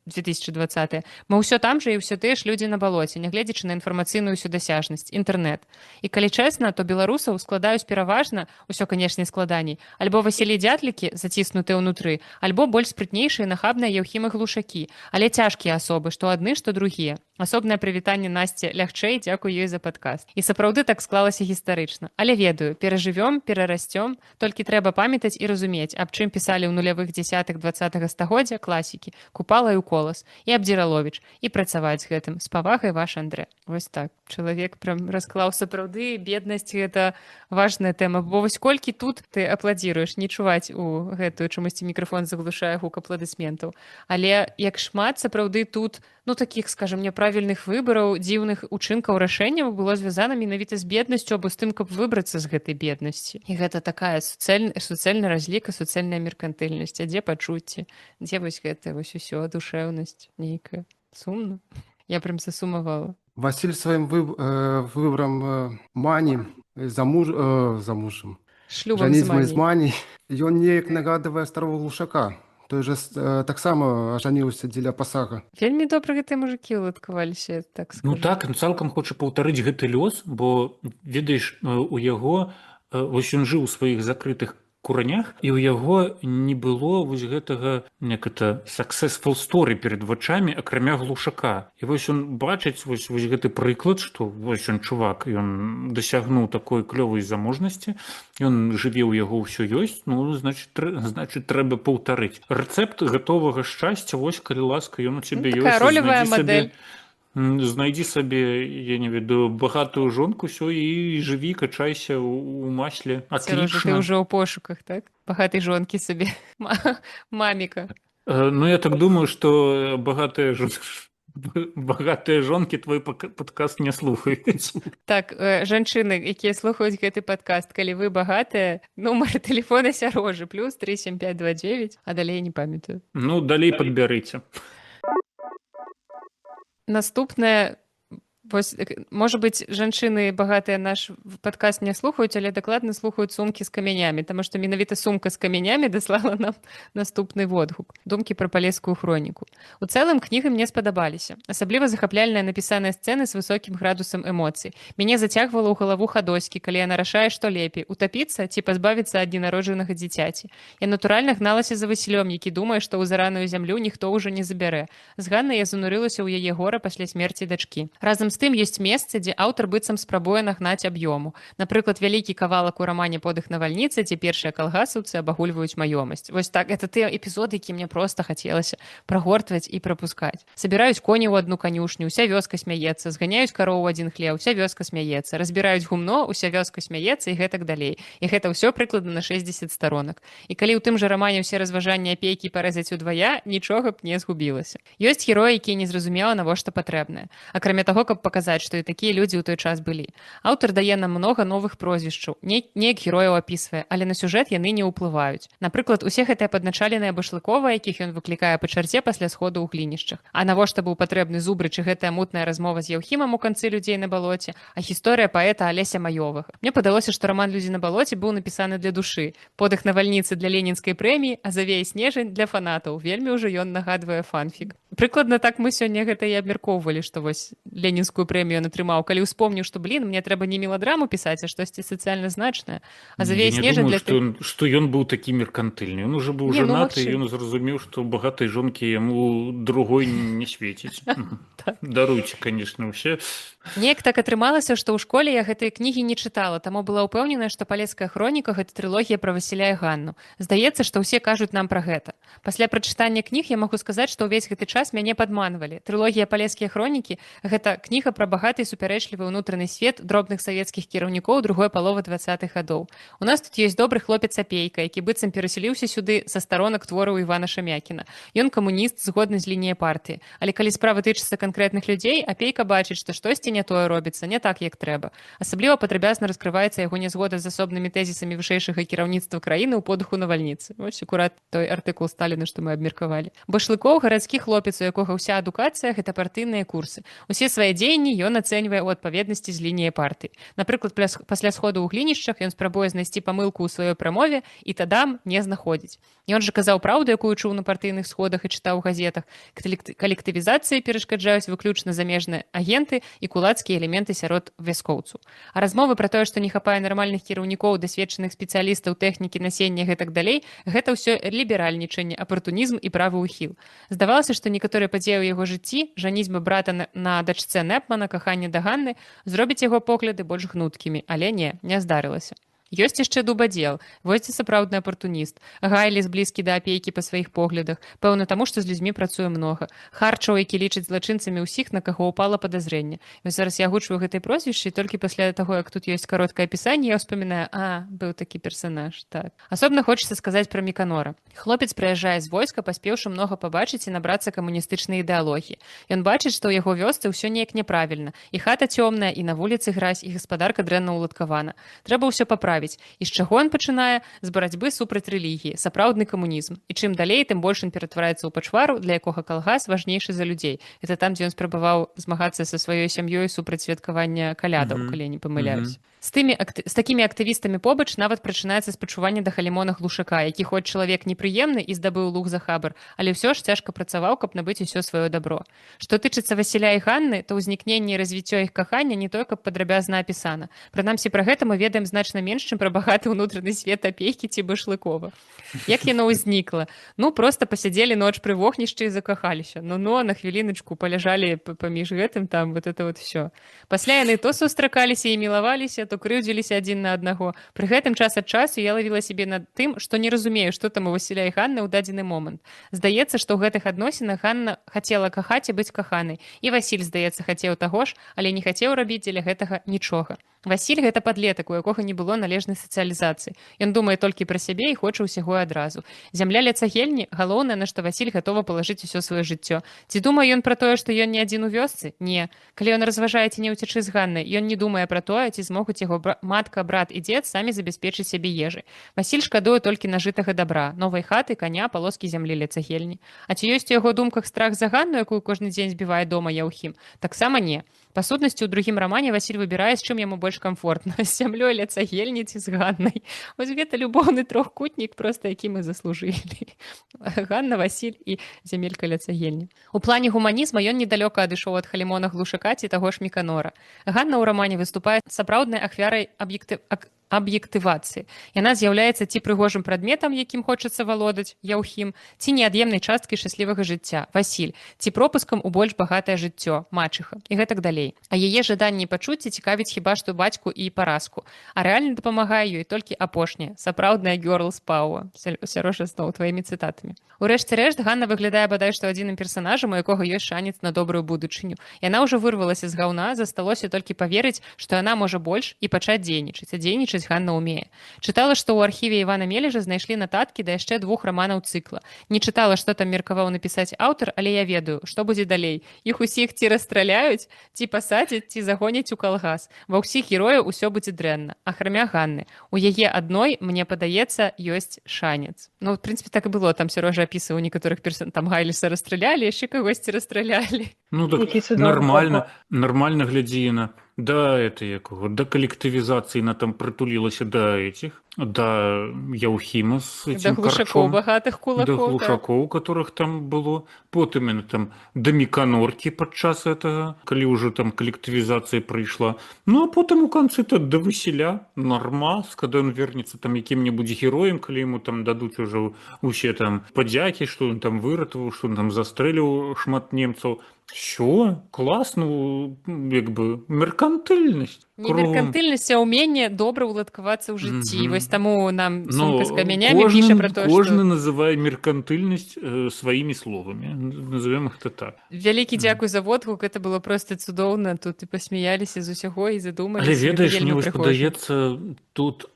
2020 мы ўсё там жа і ўсё тыя ж людзі на балоце, нягледзячы на інфармацыйную сюдасяжнасць, інтэрнэт. І калі чэсна, то беларусаў складаюць пераважна, усё, канешне, складаней, альбо Васілі Дятлікі, заціснутыя ўнутры, альбо больш спрытнейшыя нахабныя Яўхімы Глушакі, але цяжкія асобы, што адны, што другія. Асобнае прывітанне Насці лягчэй, дзякуй ёй за падкаст. І сапраўды так склалася гістарычна. Але ведаю, перажывём, перарасцём, толькі трэба памятаць і разумець, аб чым пісалі ў нулявых дзесятых 20 стагоддзя класікі, Купала і Уколас, і Абдзіраловіч, і працаваць з гэтым. З павагай, ваш Андрэ. Вось так. Чалавек прям расклаў сапраўды, беднасць гэта важная тэма. Бо вось колькі тут ты апладзіруеш, не чуваць у гэтую чамусьці мікрафон заглушае гук апладысментаў. Але як шмат сапраўды тут, ну такіх, скажем, няправільных выбараў, дзіўных учынкаў, рашэнняў было звязана менавіта з беднасцю або з тым, каб выбрацца з гэтай беднасці. І гэта такая суцэльная разліка, суцэльная меркантыльнасць. А дзе пачуцці? Дзе вось гэта вось усё, душэўнасць нейкая? Сумна. Я прям засумавала. Васіль сваім выбарам мані замужам. Шлюбам з Жаніцьмай з маняй. мані. Ён неяк нагадвае старого глушака. Той жа таксама ажаніўся дзеля пасага. Вельмі добра гэтыя мужыкі ўладкаваліся, так скажу. Ну так, цалкам хоча паўтарыць гэты лёс, бо ведаеш, у яго вось ён жыў у сваіх закрытых куранях, і ў яго не было вось гэтага, як это, successful story перад вачамі, акрамя глушака. І вось ён бачыць вось гэты прыклад, што вось ён чувак, ён дасягнуў такой клёвай заможнасці, ён жыве ў яго ўсё ёсць, ну, значит, трэба паўтарыць. Рэцэпт гатовага шчасця, вось, калі ласка, ён у цябе ёсць. Такая ролевая модель. Знайдзі сабе, я не ведаю, багатую жонку, ўсё, і жыві, качайся ў масле. Сережа, ты Атлічна. ўжо ў пошуках, так? Багатай жонкі сабе. Маміка. Ну, я так думаю, што багатыя жонкі твой падкаст не слухаюць. Так, жанчыны, якія слухаюць гэты падкаст, калі вы багатыя, нумар тэлефона Сярожы, плюс 37529, а далей не памятаю. Ну, далей падбярыце. Наступнае, вось, можа быць, жанчыны багатыя наш падкаст не слухаюць, але дакладна слухаюць сумкі з камянямі, таму што менавіта сумка з камянямі даслала нам наступны водгук. Думкі пра палескую хроніку. У цэлым кнігі мне спадабаліся. Асабліва захапляльныя напісаныя сцэны з высокім градусам эмоцый. Мяне зацягвала ў галаву Хадоські, калі яна рашае, што лепей, утапіцца ці пазбавіцца ад ненароджанага дзіцяці. Я натуральна гналася за Васілём, які думае, што ў зараную зямлю ніхто ўжо не забярэ. З Ганнай я занурылася ў яе гора пасля смерці дачкі. Разам з тым ёсць месцы, дзе аўтар быццам спрабуе нагнаць аб'ёму. Напрыклад, вялікі кавалак у рамане «Подых на вальніцы», дзе першыя калгасаўцы абагульваюць маёмасць. Вось так, это тыя эпізоды, які мне проста хацелася прагортваць і прапускаць. Сабіраюць коні ў адну канюшню, уся вёска смяецца, зганяюць кароў у адзін хлеў, уся вёска смяецца, разбіраюць гумно, уся вёска смяецца і гэтак далей. І гэта ўсё прыкладна на 60 сторонак. І калі ў тым жа рамане ўсе разважанні апейкі парэзаць удвая, нічога б не згубілася. Ёсць героі, якія незразумела, навошта патрэбныя. Акрамя таго, каб паказаць, што і такія людзі ў той час былі. Аўтар дае нам многа новых прозвішчаў, неяк герояў апісвае, але на сюжэт яны не ўплываюць. Напрыклад, усе гэтыя падначаленыя башлыкова, якіх ён выклікае па чарце пасля сходу ў глінішчах. А навошта быў патрэбны Зубрыч і гэтая мутная размова з Яўхімам у канцы «Людзей на балоце», а гісторыя паэта Алеся Маёвага. Мне падалося, што раман «Людзі на балоце» быў напісаны для душы. «Подых на вальніцы» для ленінскай прэміі, а «Завее снежань» для фанатаў. Вельмі ўжо ён нагадвае фанфік. Прыкладна так мы сёння гэта і абмяркоўвалі, што вось ленінскую прэмію ён атрымаў. Калі ўспомніў, што, мне трэба не меладраму пісаць, а штосьці сацыяльна значнае. А «Завее снежань» для тых... Што ён быў такі меркантыльны. Ён ужо быў жанаты, і ён зразумеў, што багатай жонкі яму другой не свеціць. Даруйце, канешне, ўсе. Неяк так атрымалася, што ў школе я гэтыя кнігі не чытала, таму была ўпэўненая, што «Палеская хроніка» — гэта трылогія пра Васіля і Ганну. Здаецца, што ўсе кажуць нам пра гэта. Пасля прачытання кніг я магу сказаць, што ўвесь гэты час мяне падманвалі. Трылогія «Палескія хронікі» — гэта кніга пра багаты і супярэчлівы ўнутраны свет дробных савецкіх кіраўнікоў другой паловы 20-х гадоў. У нас тут ёсць добры хлопец Апейка, які быццам перасяліўся сюды са старонак твораў Івана Шамякіна. Ён камуніст, згодны з лініяй партыі. Але калі справа тычыцца канкрэтных людзей, Апейка бачыць, што штосьці не тое робіцца, не так, як трэба. Асабліва падрабязна раскрываецца яго нязгода з асобнымі тэзісамі вышэйшага кіраўніцтва краіны ў «Подыху на вальніцы». Вось акурат той артыкул Сталіна, што мы абмеркавалі. Башлыкоў — гарадскі хлопец, у якога ўся адукацыя — гэта партыйныя курсы. Усе свае дзеянні ён ацэньвае ў адпаведнасці з лініяй партыі. Напрыклад, пасля сходу ў глінішчах ён спрабуе знайсці памылку ў сваёй прамове і тадам не знаходзіць. Ён жа казаў праўду, якую чуў на партыйных сходах і чытаў у газетах. Калектывізацыі перашкаджаюць выключна замежныя агенты і кулацкія элементы сярод вяскоўцаў. А размовы пра тое, што не хапае нармальных кіраўнікоў, дасведчаных спецыялістаў, тэхнікі, насення гэтак далей, гэта ўсё ліберальнічанне, апартунізм і правы ўхіл. Здавалася, што некаторыя падзеі ў яго жыцці, жаніцьба брата на дачцэ Непмана, каханне да Ганны, зробіць яго погляды больш гнуткімі, але не здарылася. Ёсць яшчэ дубадзел, вось дзе сапраўдны апартуніст. Гайліс блізкі да апейкі па сваіх поглядах, пэўна таму, што з людзьмі працуе многа. Харчоў, які лічыць злачынцамі ўсіх, на каго ўпала падазрэнне. Вось зараз я агучваю гэтыя прозвішчы, і толькі пасля таго, як тут ёсць кароткае апісанне, я ўспамінаю, быў такі персанаж, так. Асобна хочацца сказаць пра Міканора. Хлопец прыязджае з войска, паспеўшы многа пабачыць і набрацца камуністычнай ідэалогіі. Ён бачыць, што ў яго вёсцы ўсё неяк няправільна. І хата цёмная, і на вуліцы гразь, і гаспадарка дрэнна ўладкавана. Трэба ўсё паправіць. І з чаго ён пачынае? З барацьбы супраць рэлігіі, сапраўдны камунізм. І чым далей, тым больш ён ператвараецца ў пачвару, для якога калгас важнейшы за людзей. Это там, дзе ён спрабаваў змагацца са сваёй сям'ёй супраць святкавання калядаў, калі я не памыляюсь. З такімі актывістамі побач нават прачынаецца спачуванне да Халімона Глушака, які хоць чалавек непрыемны і здабыў лук за хабар, але ўсё ж цяжка працаваў, каб набыць усё сваё дабро. Што тычыцца Васіля і Ганны, то ўзнікненне і развіццё іх кахання не той, каб падрабязна апісана. Прынамсі, пра гэта мы ведаем значна менш, чым пра багаты ўнутраны свет апейкі ці башлыкова. Як яно ўзнікла? Проста пасядзелі ноч пры вогнішчы і закахаліся. На хвіліначку паляжалі паміж гэтым, там вот это вот всё. Пасля яны то сустракаліся і мілаваліся, то крыўдзіліся адзін на аднаго. Пры гэтым час ад часу я лавіла сябе над тым, што не разумею, што там у Васіля і Ганны ў дадзены момант. Здаецца, што ў гэтых адносінах Ганна хацела кахаць і быць каханай. І Васіль, здаецца, хацеў таго ж, але не хацеў рабіць дзеля гэтага нічога. Васіль гэта падлетак, у якога не было належнай сацыялізацыі. Ён думае толькі пра сябе і хоча ўсяго адразу. Зямля ля цагельні, галоўнае, на што Васіль гатовы палажыць усё сваё жыццё. Ці думае ён пра тое, што ён не адзін у вёсцы? Не. Калі ён разважае, ці не ўцячы з Ганнай, ён не думае пра тое, ці змогуць яго матка, брат і дзед самі забяспечыць сябе ежай. Васіль шкадуе толькі нажытага дабра, новай хаты, каня, палоскі зямлі ля цагельні. А ці ёсць у яго думках страх за Ганну, якую кожны дзень збівае дома Яўхім? Таксама не. Па сутнасці, у другім рамане Васіль выбірае, з чым яму больш камфортна, з зямлёй ля цагельні ці з Ганнай. Вось гэта любоўны трохкутнік, проста які мы заслужылі. Ганна, Васіль і зямелька ля цагельні. У плане гуманізма ён недалёка адышоў ад Халімона Глушака ці таго ж Міканора. Ганна ў рамане выступае сапраўднай ахвярай аб'ектывацыі. Яна з'яўляецца ці прыгожым прадметам, якім хочацца валодаць Яўхім, ці неад'емнай часткай шчаслівага жыцця Васіль, ці пропускам у больш багатае жыццё Мачыха і гэтак далей. А яе жаданні і пачуцці цікавіць хіба што бацьку і паразку. А рэальна дапамагае ёй толькі апошняе, сапраўдная гёрлс пауэр. Сярожа зноў тваімі цытатамі. Урэшце рэшт, Ганна выглядае бадай што адзіным персанажам, у якога ёсць шанец на добрую будучыню. Яна ўжо вырвалася з гаўна, засталося толькі паверыць, што яна можа больш і пачаць дзейнічаць. А дзейнічаць Ганна ўмее. Чытала, што ў архіве Івана Мележа знайшлі нататкі да яшчэ 2 раманаў цыкла. Не чытала, што там меркаваў напісаць аўтар, але я ведаю, што будзе далей. Іх усіх ці расстраляюць, ці пасадзяць, ці загоняць у калгас. Ва ўсіх герояў усё будзе дрэнна. Акрамя Ганны. У яе адной, мне падаецца, ёсць шанец. В прынцыпе, так і было. Там Сярожа апісваў некаторых персон. Там Гайліса расстралялі, яшчэ кагосьці расстралялі. Так нормально глядзі на да калектывізацыі на там прытулілася да Яўхіма з этим Глушакоў, багатых кулакоў. Да Глушакоў, которых там было. Потым яны там да Міканоркі падчас этого, калі ўжо там калектывізацыя прыйшла. А потым у канцы-то да Васіля нормас, када ён вернецца там якім-небудзь героем, калі яму там дадуць ужо усе там падзякі, што ён там выратаваў, што ён там застрэліў шмат немцаў. Що? Класно, меркантильність. Не меркантильність, а ўменне добра ўладкавацца ў жыцці. Вось таму нам сумка з камянямі піша пра тое, што... Кожны называе меркантильність сваімі словамі. Назовем іх так. Вялікі дзякуй за водгук, гэта было проста цудоўна. Тут і пасмяяліся з усяго і задумаліся. Але ведаеш, мне вось падаецца, тут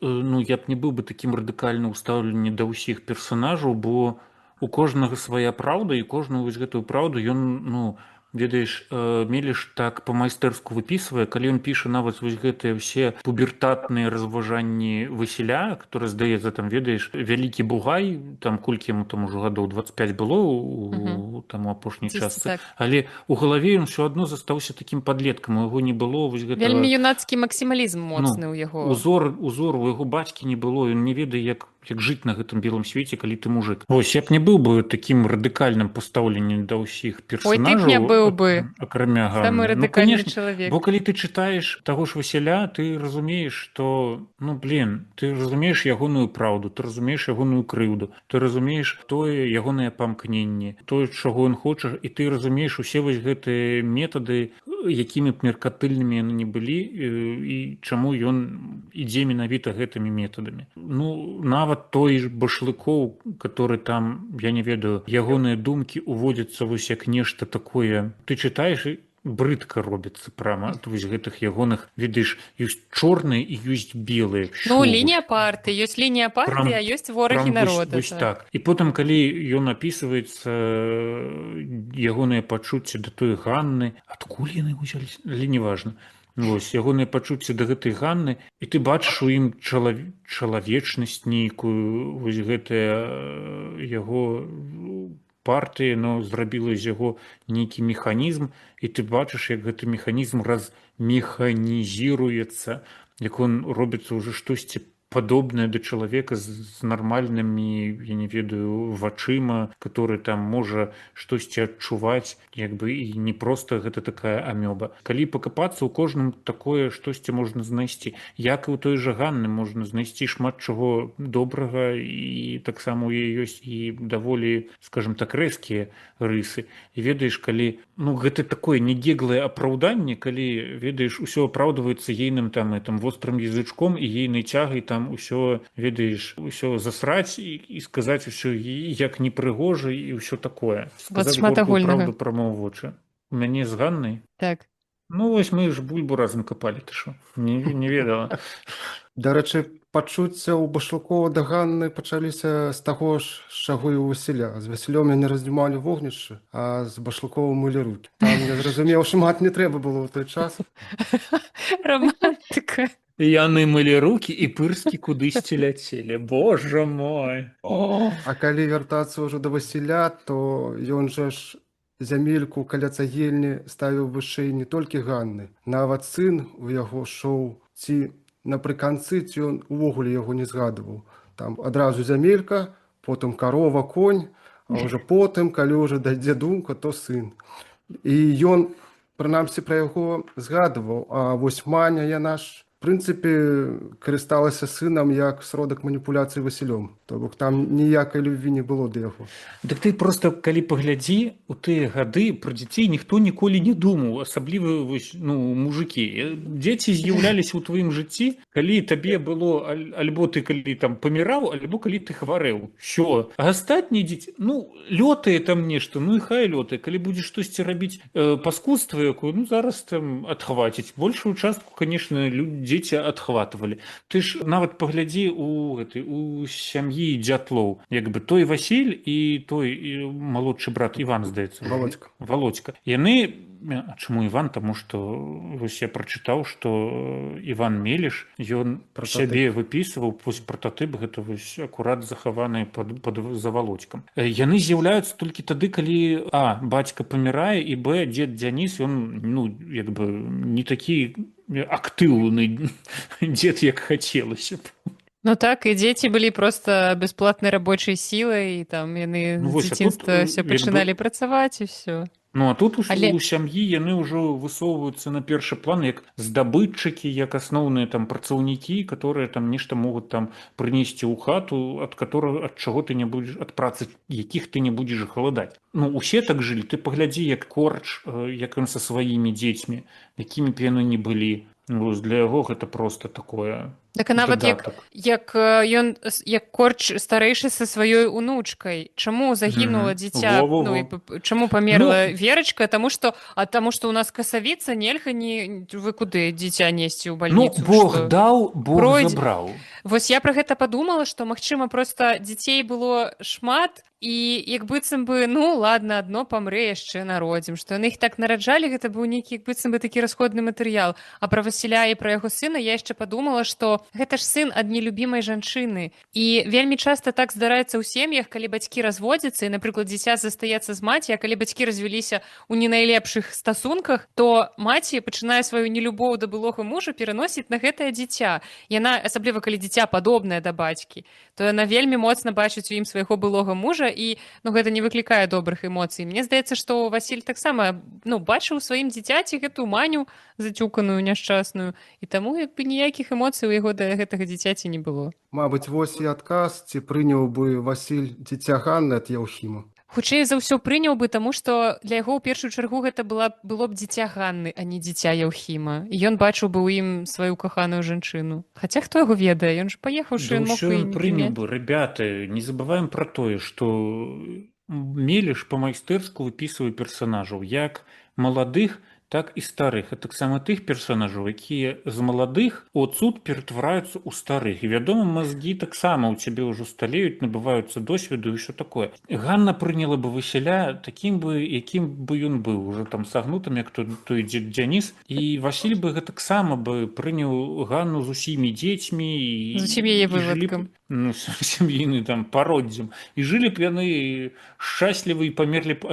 я б не быў бы такім радыкальна ўстаўлены да ўсіх персанажаў, бо у кожнага свая праўда, і кожную вось гэтую праўду ён, ведаеш, Меліш так па-майстэрску выпісвае, калі ён піша нават вось гэтыя ўсе пубертатныя разважанні Васіля, которые, здаецца, там, ведаеш, вялікі бугай, там, колькі яму там ужо гадоў 25 было у там у апошняй частцы, Так. але у галаве ён ўсё адно застаўся такім падлеткам, у яго не было вось гэтага... Вельмі юнацкі максімалізм моцны ў яго. Узор у яго бацькі не было, ён не ведае, як жыць на гэтым белым свеце, калі ты мужик. Вось, я б не быў бы такім радыкальным пастаўленнем да ўсіх персонажаў. Ой, ты б не быў бы. Акрамя Ганны. Самы радыкальны чалавек. Бо калі ты чытаеш таго ж Васіля, ты разумееш, што, ты разумееш ягоную праўду, ты разумееш ягоную крыўду, ты разумееш тое ягонае памкненне, тое, чаго ён хоча, і ты разумееш усе вось гэтыя метады, якімі б меркатыльнымі яны не былі, і чаму ён ідзе менавіта гэтымі метадамі. Нават той ж Башлыкоў, который там, я не ведаю, ягоныя думкі уводзяцца вось як нешта такое. Ты чытаеш, і брыдка робіцца прама ад вось гэтых ягоных, ведаеш, ёсць чорныя і ёсць белыя. Лінія партыі, ёсць лінія партыі, а ёсць ворагі народа. Вось так. І потым, калі ён апісваецца, ягоныя пачуцці да той Ганны, адкуль яны ўзяліся? Але неважна. Вось, ягоныя пачуцці да гэтай Ганны, і ты бачыш у ім чалавечнасць нейкую, вось гэтая яго партыя, зрабіла з яго нейкі механізм, і ты бачыш, як гэты механізм размеханізіруецца, як он робіцца ўжо штосьці падобнае да чалавека з нармальнымі, я не ведаю, вачыма, который там можа штосьці адчуваць, як бы, і не проста гэта такая амёба. Калі пакапацца, у кожным такое штосьці можна знайсці. Як і ў той жа Ганны можна знайсці шмат чаго добрага, і таксама у яе ёсць і даволі, скажем так, рэзкія рысы. І ведаеш, калі, гэта такое негеглае апраўданне, калі, ведаеш, усё апраўдваецца ейным там вострым язычком і ейнай цягай там усё, ведаеш, усё засраць і сказаць усё як непрыгожа і ўсё такое. Сказаць горкую праўду прамоў вочы. У мяне з Ганнай? Так. Вось мы ж бульбу разам капалі, ты што? Не ведала. Дарэчы, пачуцця ў Башлыкова да Ганны пачаліся з таго ж, з чаго і ў Васіля. З Васілём яны раздзімалі вогнішчы, а з Башлыковым мылі рукі. Там, я зразумеў, шмат не трэба было ў той час. Романтыка. Яны мылі рукі і пырскі кудысьці ляцелі. Божа мой! А калі вяртацца ўжо да Васіля, то ён жа ж зямельку каля цагельні ставіў вышэй не толькі Ганны. Нават сын у яго шоў, ці напрыканцы, ці ён увогуле яго не згадываў. Там адразу зямелька, потым карова, конь, а ўжо потым, калі ўжо дайдзе думка, то сын. І ён, прынамсі, пра яго згадываў, а вось Маня, яна ж в прынцыпе, карысталася сынам як сродак маніпуляцыі Васілём. То бок там ніякай любві не было да яго. Дык ты проста, калі паглядзі, у тыя гады пра дзяцей ніхто ніколі не думаў, асабліва мужыкі. Дзеці з'яўляліся ў тваім жыцці, калі табе было, альбо ты калі там паміраў, альбо калі ты хварэў. Що? А астатнія дзеці, лётае там нешта, і хай лётае. Калі будзеш штосьці рабіць паскудства якую, зараз там адхваціць. Большую частку, канешне, дзеці адхватвалі. Ты ж нават паглядзі у сям'і Дзятлоў. Як бы той Васіль і той малодшы брат Іван, здаецца. Володька. Яны... А чаму Іван? Таму што вось я прачытаў, што Іван Меліш, ён сябе выпісваў, вось прататып гэта вось акурат захаваны за Володькам. Яны з'яўляюцца толькі тады, калі бацька памірае, і дзед Дзяніс, ён як бы не такі актыўны дзед, як хацелася б. Так, і дзеці былі проста бясплатнай рабочай сілай, і там яны з дзяцінства ўсё пачыналі працаваць, і ўсё. А тут у сям'і яны ўжо высоўваюцца на першы план як здабытчыкі, як асноўныя там працаўнікі, которые там нешта могуць там прынесці ў хату, ад чаго ты не будзеш, ад працы якіх ты не будзеш галадаць. Усе так жылі. Ты паглядзі, як Корч, як ён са сваімі дзецьмі, якімі б яны не былі. Для яго гэта проста такое. Так, а нават як ён, як Корч старэйшы са сваёй унучкай, чаму загінула дзіця, чаму памерла Верачка, таму што ў нас касавіца, нельга вы куды дзіця несці ў бальніцу? Бог даў, Бог забраў. Вось я пра гэта падумала, што, магчыма, проста дзяцей было шмат, і як быццам бы ну ладно адно памрэ яшчэ народзім, што яны іх так нараджалі, гэта быў нейкі як быццам бы такі расходны матэрыял. А пра Васіля і пра яго сына я яшчэ падумала, што гэта ж сын ад нелюбімай жанчыны. І вельмі часта так здараецца ў сем'ях, калі бацькі разводзяцца і, напрыклад, дзіця застаецца з маці, а калі бацькі развяліся ў не найлепшых стасунках, то маці пачынае сваю нелюбоў да былога мужа пераносіць на гэтае дзіця. Яна, асабліва калі дзіця падобнае да бацькі, то яна вельмі моцна бачыць у ім свайго былога мужа і ну гэта не выклікае добрых эмоцый. Мне здаецца, што Васіль таксама ну бачыў у сваім дзіцяці гэту маню зацюканую няшчасную і таму як бы ніякіх эмоцый у яго да гэтага дзіцяці не было. Мабыць, вось і адказ, ці прыняў бы Васіль дзіця Ганны ад Яўхіма. Хутчэй за ўсё прыняў бы, таму што для яго ў першую чаргу гэта было б дзіця Ганны, а не дзіця Яўхіма. І ён бачыў бы ў ім сваю каханую жанчыну. Хаця хто яго ведае, ён ж паехаўшы, Да ён мог ўсё бы і ён не прыняў прыняць. бы, ребята, не забываем пра тое, што Меліш па-майстэрску выпісвае персанажаў як маладых, так і старых, а таксама тых персонажаў, якія з маладых у цуд ператвараюцца ў старых. І вядома, мазгі таксама ў цябе ўжо сталеюць, набываюцца досведу і ўсё такое. Ганна прыняла бы Васіля такім бы, якім бы ён быў, уже там сагнутым, як той дзед Дзяніс. І Васіль бы гэтаксама бы прыняў Ганну з усімі дзецьмі і З усім яе жылі б, вывадкам. ну, сям'іны там пароддзям. І жылі б яны шчаслівы і памерлі б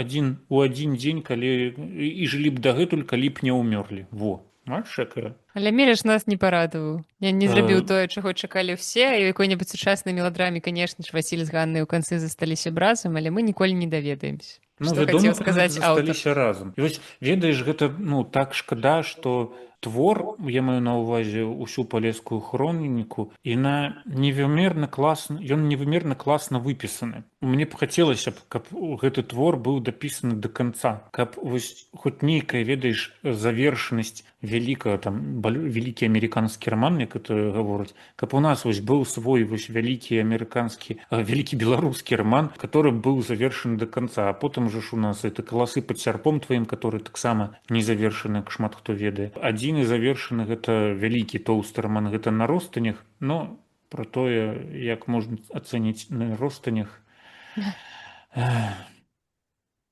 у адзін дзень, калі і жылі б дагэтуль, калі б не ўмёрлі. Во, бачыш, якая? Але Меліш нас не парадаваў. Я не зрабіў Э, тое, чаго чакалі ўсе, і ў якой-небудзь сучаснай меладраме, канешне ж, Васіль з Ганнай ў канцы засталіся б разам, але мы ніколі не даведаемся. Ну, Што вядома, хацеў сказаць яны аўтар. засталіся разам. І вось, ведаеш, гэта, ну, так шкада, што твор, я маю на ўвазе ўсю палескую хроніку, ён невымерна класна выпісаны. Мне б хацелася б, каб гэты твор быў дапісаны да канца, каб вось хоць нейкая, ведаеш, завершанасць вялікага, там, вялікі амерыканскі раман, як это гавораць, каб у нас вось быў свой вось вялікі беларускі раман, который быў завершаны до конца, а потым уже ж у нас это каласы пад сярпом тваім, который таксама не завершаны, як шмат хто ведае. Адзін і завершаны гэта вялікі тоўсты раман, гэта на ростанях, но пра тое, як можна ацэніць на ростанях,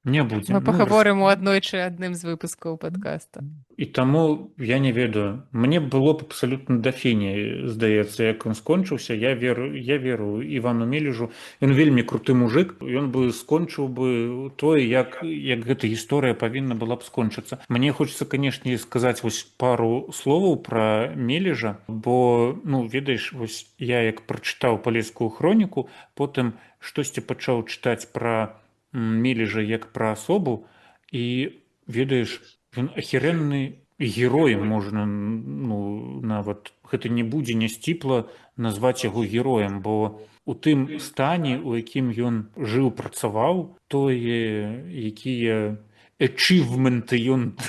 не будзем. Мы пагаворым у аднойчы адным з выпускаў падкаста. І таму я не ведаю. Мне было б абсалютна да фені, здаецца, як ён скончыўся. Я веру Івану Меліжу. Ён вельмі круты мужик. Ён бы скончыў бы тое, як гэта гісторыя павінна была б скончыцца. Мне хочацца, канешне, сказаць вось пару словаў пра Меліжа, бо, ну, ведаеш, вось я як прачытаў палескую хроніку, потым штосьці пачаў чытаць пра Меліжа як пра асобу, і, ведаеш, ён ахірэнны герой, можна, ну, нават гэта не будзе нясціпла назваць яго героем, бо у тым стане, у якім ён жыў, працаваў, тое, якія ачівменты ён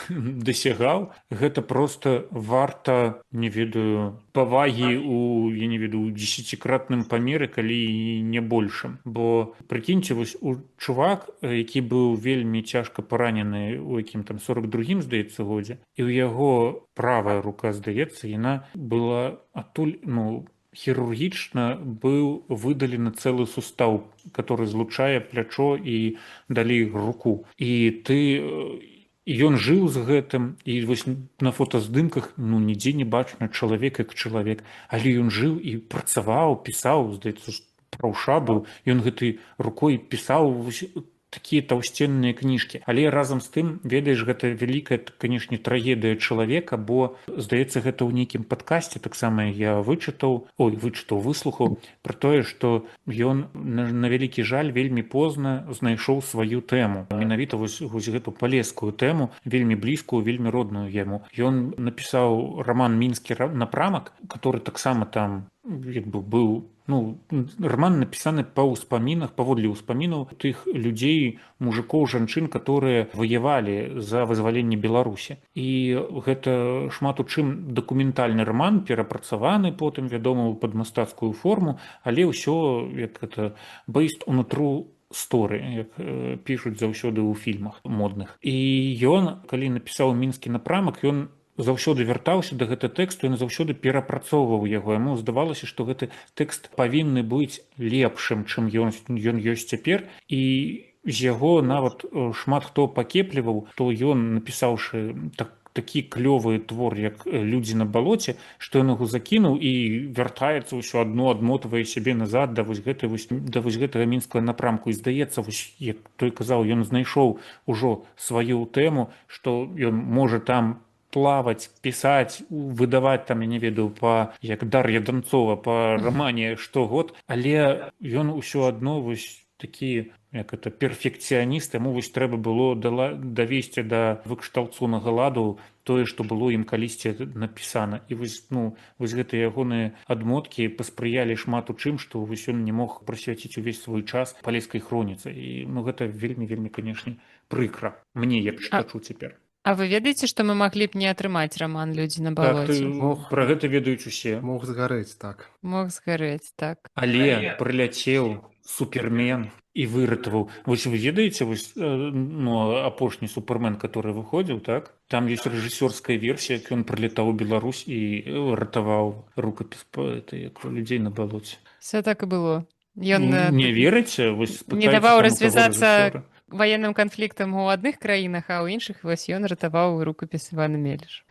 дасягаў, гэта проста варта, не ведаю, павагі у 10-кратным памеры, калі не большым. Бо, прыкіньце, вось у чувак, які быў вельмі цяжка паранены у якім там 42-м, здаецца, годзе, і ў яго правая рука, здаецца, яна была адтуль, ну, хірургічна быў выдалены цэлы сустаў, который злучае плячо і далей руку. І ён жыў з гэтым, і вось на фотаздымках, ну, нідзе не бачна чалавек як чалавек, але ён жыў і працаваў, пісаў, здаецца, праўша быў, ён гэтай рукой пісаў такія таўсценныя кніжкі. Але разам з тым, ведаеш, гэта вялікая, канешне, трагедыя чалавека, бо, здаецца, гэта ў нейкім падкасці таксама я выслухаў пра тое, што ён, на вялікі жаль, вельмі позна знайшоў сваю тэму. Менавіта вось гэту палескую тэму, вельмі блізкую, вельмі родную яму. Ён напісаў раман «Мінскі напрамак», который таксама там як бы быў, ну, роман напісаны па ўспамінах, паводле ўспамінаў тых людзей, мужикоў, жанчын, которые ваявалі за вызваленне Беларусі. І гэта шмат у чым дакументальны роман, перапрацаваны потым, вядома, пад мастацкую форму, але ўсё, як гэта, based on a true story, як пішуць заўсёды ў фільмах модных. І ён, калі напісаў «Мінскі напрамак», ён заўсёды вяртаўся да гэта тэксту, ён заўсёды перапрацоўваў яго. Яму здавалася, што гэты тэкст павінны быць лепшым, чым ён ёсць цяпер, і з яго нават шмат хто пакепліваў, то ён, напісаўшы такі клёвы твор, як «Людзі на балоце», што ён яго закінуў і вяртаецца ўсё адно, адмотвае сябе назад да гэтага мінскага напрамку. І здаецца, як той казаў, ён знайшоў ужо сваю тэму, што ён можа там плаваць, пісаць, выдаваць там, я не ведаю, як Дар'я Данцова, па рамане штогод, але ён усё адно такі, як это, перфекцыяніст, яму трэба было давесці да выкшталцонага ладу тое, што было ім калісьці напісана. І гэтыя ягоныя адмоткі паспрыялі шмат у чым, што ён не мог прысвяціць увесь свой час палескай хроніцы. І гэта вельмі, канешне, прыкра мне, як чытачу цяпер. А вы ведаеце, што мы маглі б не атрымаць раман «Людзі на балоце»? Пра гэта ведаюць усе. Мог згарэць, так. Мог згарэць, так. Але прыляцеў супермен і выратаваў. Вы ведаеце, апошні супермен, который выходзіў, так? Там ёсць рэжысёрская версія, як ён прылетаў у Беларусь і ратаваў рукапіс людзей на балоце. Все так і было. Ён не верыце? Не даваў развязацца ваенным канфліктам у адных краінах, а ў іншых ён ратаваў рукапіс Івана Меліша.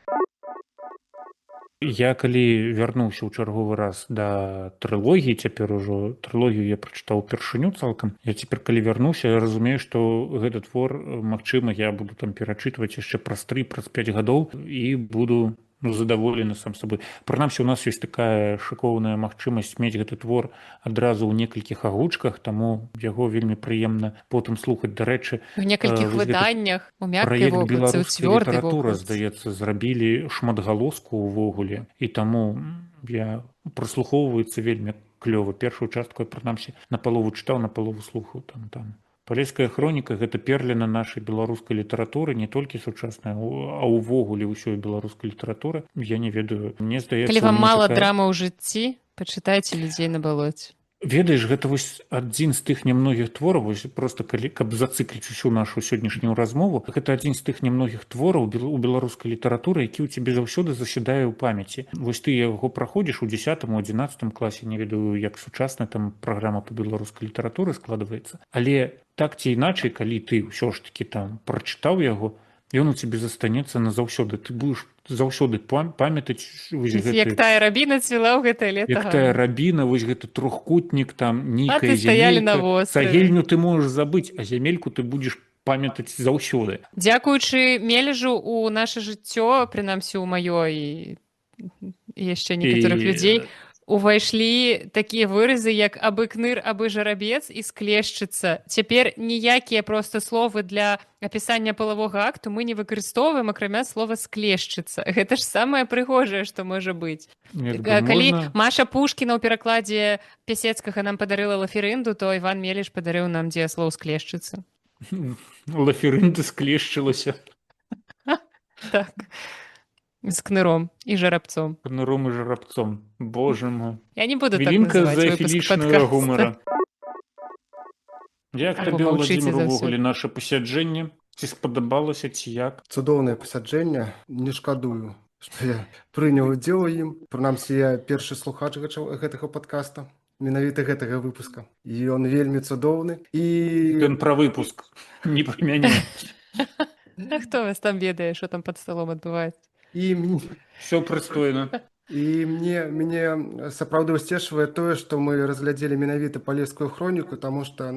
Я калі вярнуўся ў чарговы раз да трылогіі, цяпер ужо трылогію я прачытаў упершыню цалкам. Я цяпер калі вярнуўся, я разумею, што гэты твор, магчыма, я буду там перачытваць яшчэ праз 3-5 гадоў і буду задаволены сам сабой. Прынамсі, у нас ёсць такая шыкоўная магчымасць мець гэты твор адразу ў некалькіх агучках, таму яго вельмі прыемна потым слухаць. Дарэчы, у некалькіх выданнях, у мяккай вокладцы, у цвёрдай вокладцы. Здаецца, зрабілі шматгалоску ўвогуле, і таму я праслухоўваецца вельмі клёва. Першую частку я, прынамсі, напалову чытаў, напалову слухаў там. Палеская хроніка – гэта перліна нашай беларускай літаратуры, не толькі сучасная, а ўвогуле ўсёй беларускай літаратуры. Я не ведаю, мне здаецца... Калі вам мала драма ў жыцці, пачытайце «Людзей на балоце». Ведаеш, гэта адзін з тых нямногіх твораў, проста каб зацыкліць усю нашу сённяшнюю размову, гэта адзін з тых нямногіх твораў у беларускай літаратуры, які ў цябе заўсёды засядае ў памяці. Ты яго праходзіш у 10-11 класе, не ведаю, як сучасная там праграма па беларускай літаратуры складваецца. Але так ці іначай, калі ты ўсё ж такі там прачытаў яго, ён у цябе застанецца назаўсёды. Ты будзеш заўсёды памятаць... Як тая рабіна цвіла ў гэтае лета. Як тая рабіна, гэты трохкутнік, там нейкая зямелька. Цагельню ты можаш забыць, а зямельку ты будзеш памятаць заўсёды. Дзякуючы Мележу у наша жыццё, прынамсі ў маё і яшчэ некаторых людзей, увайшлі такія выразы, як «абы кныр, абы жарабец» і «склешчыца». Цяпер ніякія проста словы для апісання палавога акту мы не выкарыстоўваем, акрамя слова «склешчыца». Гэта ж самае прыгожае, што можа быць. Калі Маша Пушкіна ў перакладзе Пясецкага нам падарыла лаферынду, то Іван Меліш падарыў нам дзеяслоў «склешчыца». Лаферында склешчылася. Так. З кныром і жарабцом. Кныром і жарабцом. Боже мой. Я не буду так называць выпуск падкаста. Гумара. Як табе, Владзімір, увогуле наша пасяджэнне? Ці спадабалася, ці як? Цудоўнае пасяджэнне. Не шкадую, што я прыняў удзел у ім. Прынамсі, я першы слухач гэтага падкаста. Менавіта гэтага выпуска. І ён вельмі цудоўны. Ён пра выпуск, не пра мяне. А хто вас там ведае, што там пад сталом адбываецца? Все прыстойна. І мяне сапраўды ўсцешвае тое, што мы разглядзелі менавіта палескую хроніку, таму што,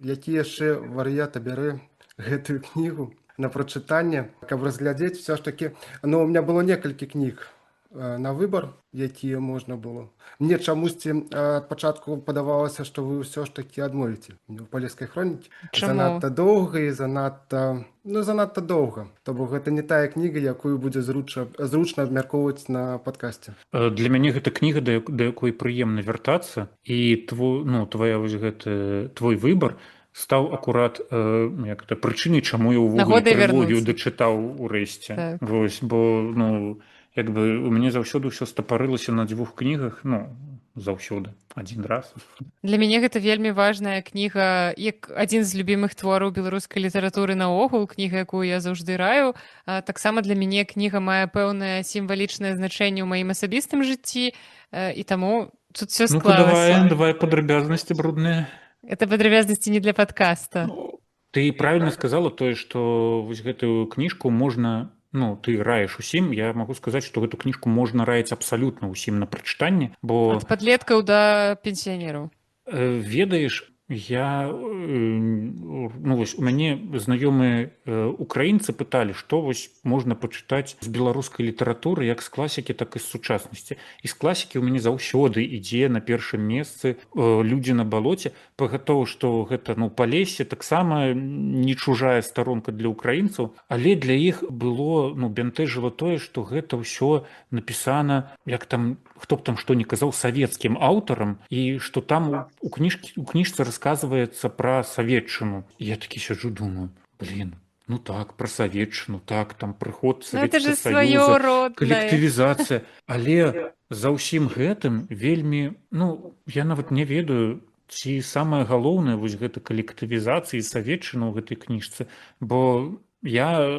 які яшчэ вар'ят абярэ гэтую кнігу на прачытанне, каб разглядзець все ж такі. У меня было некалькі кніг на выбар, якія можна было. Мне чамусьці ад пачатку падавалася, што вы ўсё ж такі адмовіце у палескай хронікі. Занадта доўга і занадта доўга. То бок гэта не тая кніга, якую будзе зручна абмяркоўваць на падкасце. Для мяне гэта кніга, да якой прыемна вяртацца, і твой выбар стаў акурат прычынай, чаму я ўвогуле трылогію дачытаў урэшце. Бо у мяне заўсёды ўсё стапарылася на 2 кнігах, заўсёды адзін раз. Для мяне гэта вельмі важная кніга, як адзін з любімых твораў беларускай літаратуры наогул, кніга, якую я заўжды раю. Таксама для мяне кніга мае пэўнае сімвалічнае значэнне ў маім асабістым жыцці, і таму тут все Ну-ка, склалася. давай падрабязнасці брудныя. Это падрабязнасці не для падкаста. Ты правильно сказала тое, што вось гэтую кніжку можна, ну, ты раеш усім, я магу сказаць, што гэту кніжку можна раіць абсалютна ўсім на прачытанне, бо Ад падлеткаў да пенсіянераў. ведаеш, я ну вось у мяне знаёмыя украінцы пыталі, што вось можна пачытаць з беларускай літаратуры як з класікі, так і з сучаснасці. І з класікі ў мяне заўсёды ідзе на першым месцы людзі на балоце, пагатоў, што гэта ну палесе таксама не чужая старонка для украінцаў, але для іх было ну бянтэжыла тое, што гэта ўсё напісана як там хто б там што не казаў савецкім аўтарам і што там у кніжцы рассказывается про советчину. Я таки сижу, думаю, блин, ну так, про советчину, так, там приход Советского Союза, коллективизация. Але за ўсім гэтым вельмі, ну, я нават не ведаю, ці самае галоўнае вось гэта калектывізацыі советчына ў гэтай кніжцы, бо я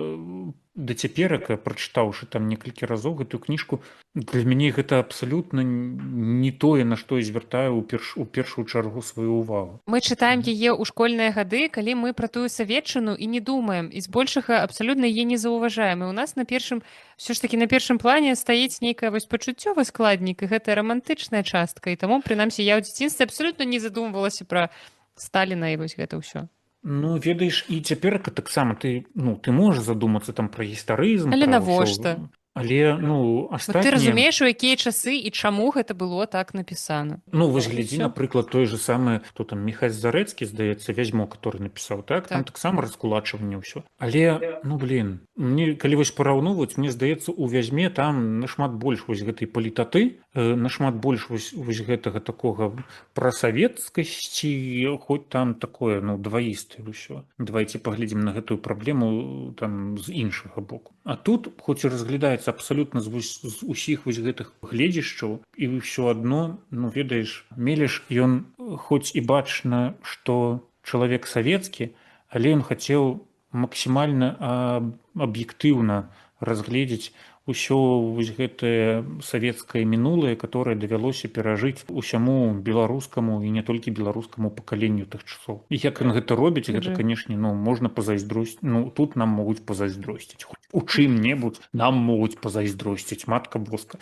да цяперака, прачытаўшы там некалькі разоў гэтую кніжку, для мяне гэта абсалютна не тое, на што я звяртаю у першую чаргу сваю ўвагу. Мы чытаем яе ў школьныя гады, калі мы пра тую саветчыну і не думаем, і збольшага абсалютна яе не заўважаем. І ў нас на першым, ўсё ж такі на першым плане стаіць нейкая вось пачуццёвы складнік, і гэта рамантычная частка. І таму, прынамсі, я ў дзяцінстве абсалютна не задумвалася пра Сталіна і вось гэта ўсё. Ну, ведаеш, і цяперака таксама ты можаш задумацца там пра гістарызм, Але пра навошта? ўсё. Але ну астатнія... Ты разумееш, у якія часы і чаму гэта было так напісана? Ну вось глядзі, напрыклад, той же самы, хто там Міхась Зарэцкі, здаецца, Вязьмо, который напісаў, так? Там таксама раскулачванне ўсё. Але ну блин, мне калі вось параўноўваць, мне здаецца, у Вязьме там нашмат больш вось гэтай палітаты, нашмат больш вось гэтага такога прасавецкасці, хоць там такое ну дваістае ўсё. Давайце паглядзім на гэтую праблему там з іншага боку. А тут хоць і разглядаецца абсалютна з усіх вось гэтых гледзішчаў, і ўсё адно, ну ведаеш, Мелеш, ён хоць і бачна, што чалавек савецкі, але ён хацеў максімальна аб'ектыўна разгледзець усё вось гэтае савецкае мінулае, которое давялося перажыць усяму беларускаму і не толькі беларускаму пакаленню тых часоў. І як ён гэта робіць, гэта, канешне, ну можна пазайздросціць. Ну тут нам могуць пазайздросціць. У чым-небудзь нам могуць пазайздросціць, матка боска.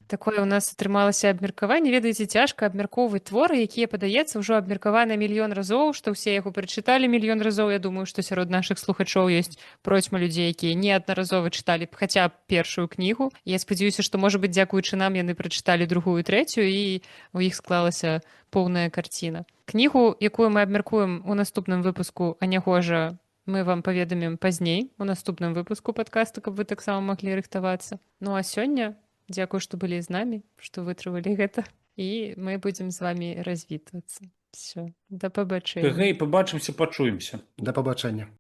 Такое ў нас атрымалася абмеркаванне. Ведаеце, цяжка абмяркоўваць творы, якія, падаецца, ўжо абмеркаваны мільён разоў, што ўсе яго прачыталі мільён разоў. Я думаю, што сярод нашых слухачоў ёсць процьма людзей, якія неаднаразова чыталі хаця б першую кнігу. Я спадзяюся, што, можа быць, дзякуючы нам яны прачыталі другую, трэцюю, і у іх склалася поўная карціна. Кнігу, якую мы абмяркуем у наступным выпуску «Анягожа», мы вам паведамім пазней у наступным выпуску падкаста, каб вы таксама маглі рыхтавацца. Ну а сёння дзякую, што былі з намі, што вытрывалі гэта. І мы будзем з вамі развітвацца. Все, да пабачэння. Гэй, пабачымся, пачуемся. Да пабачэння.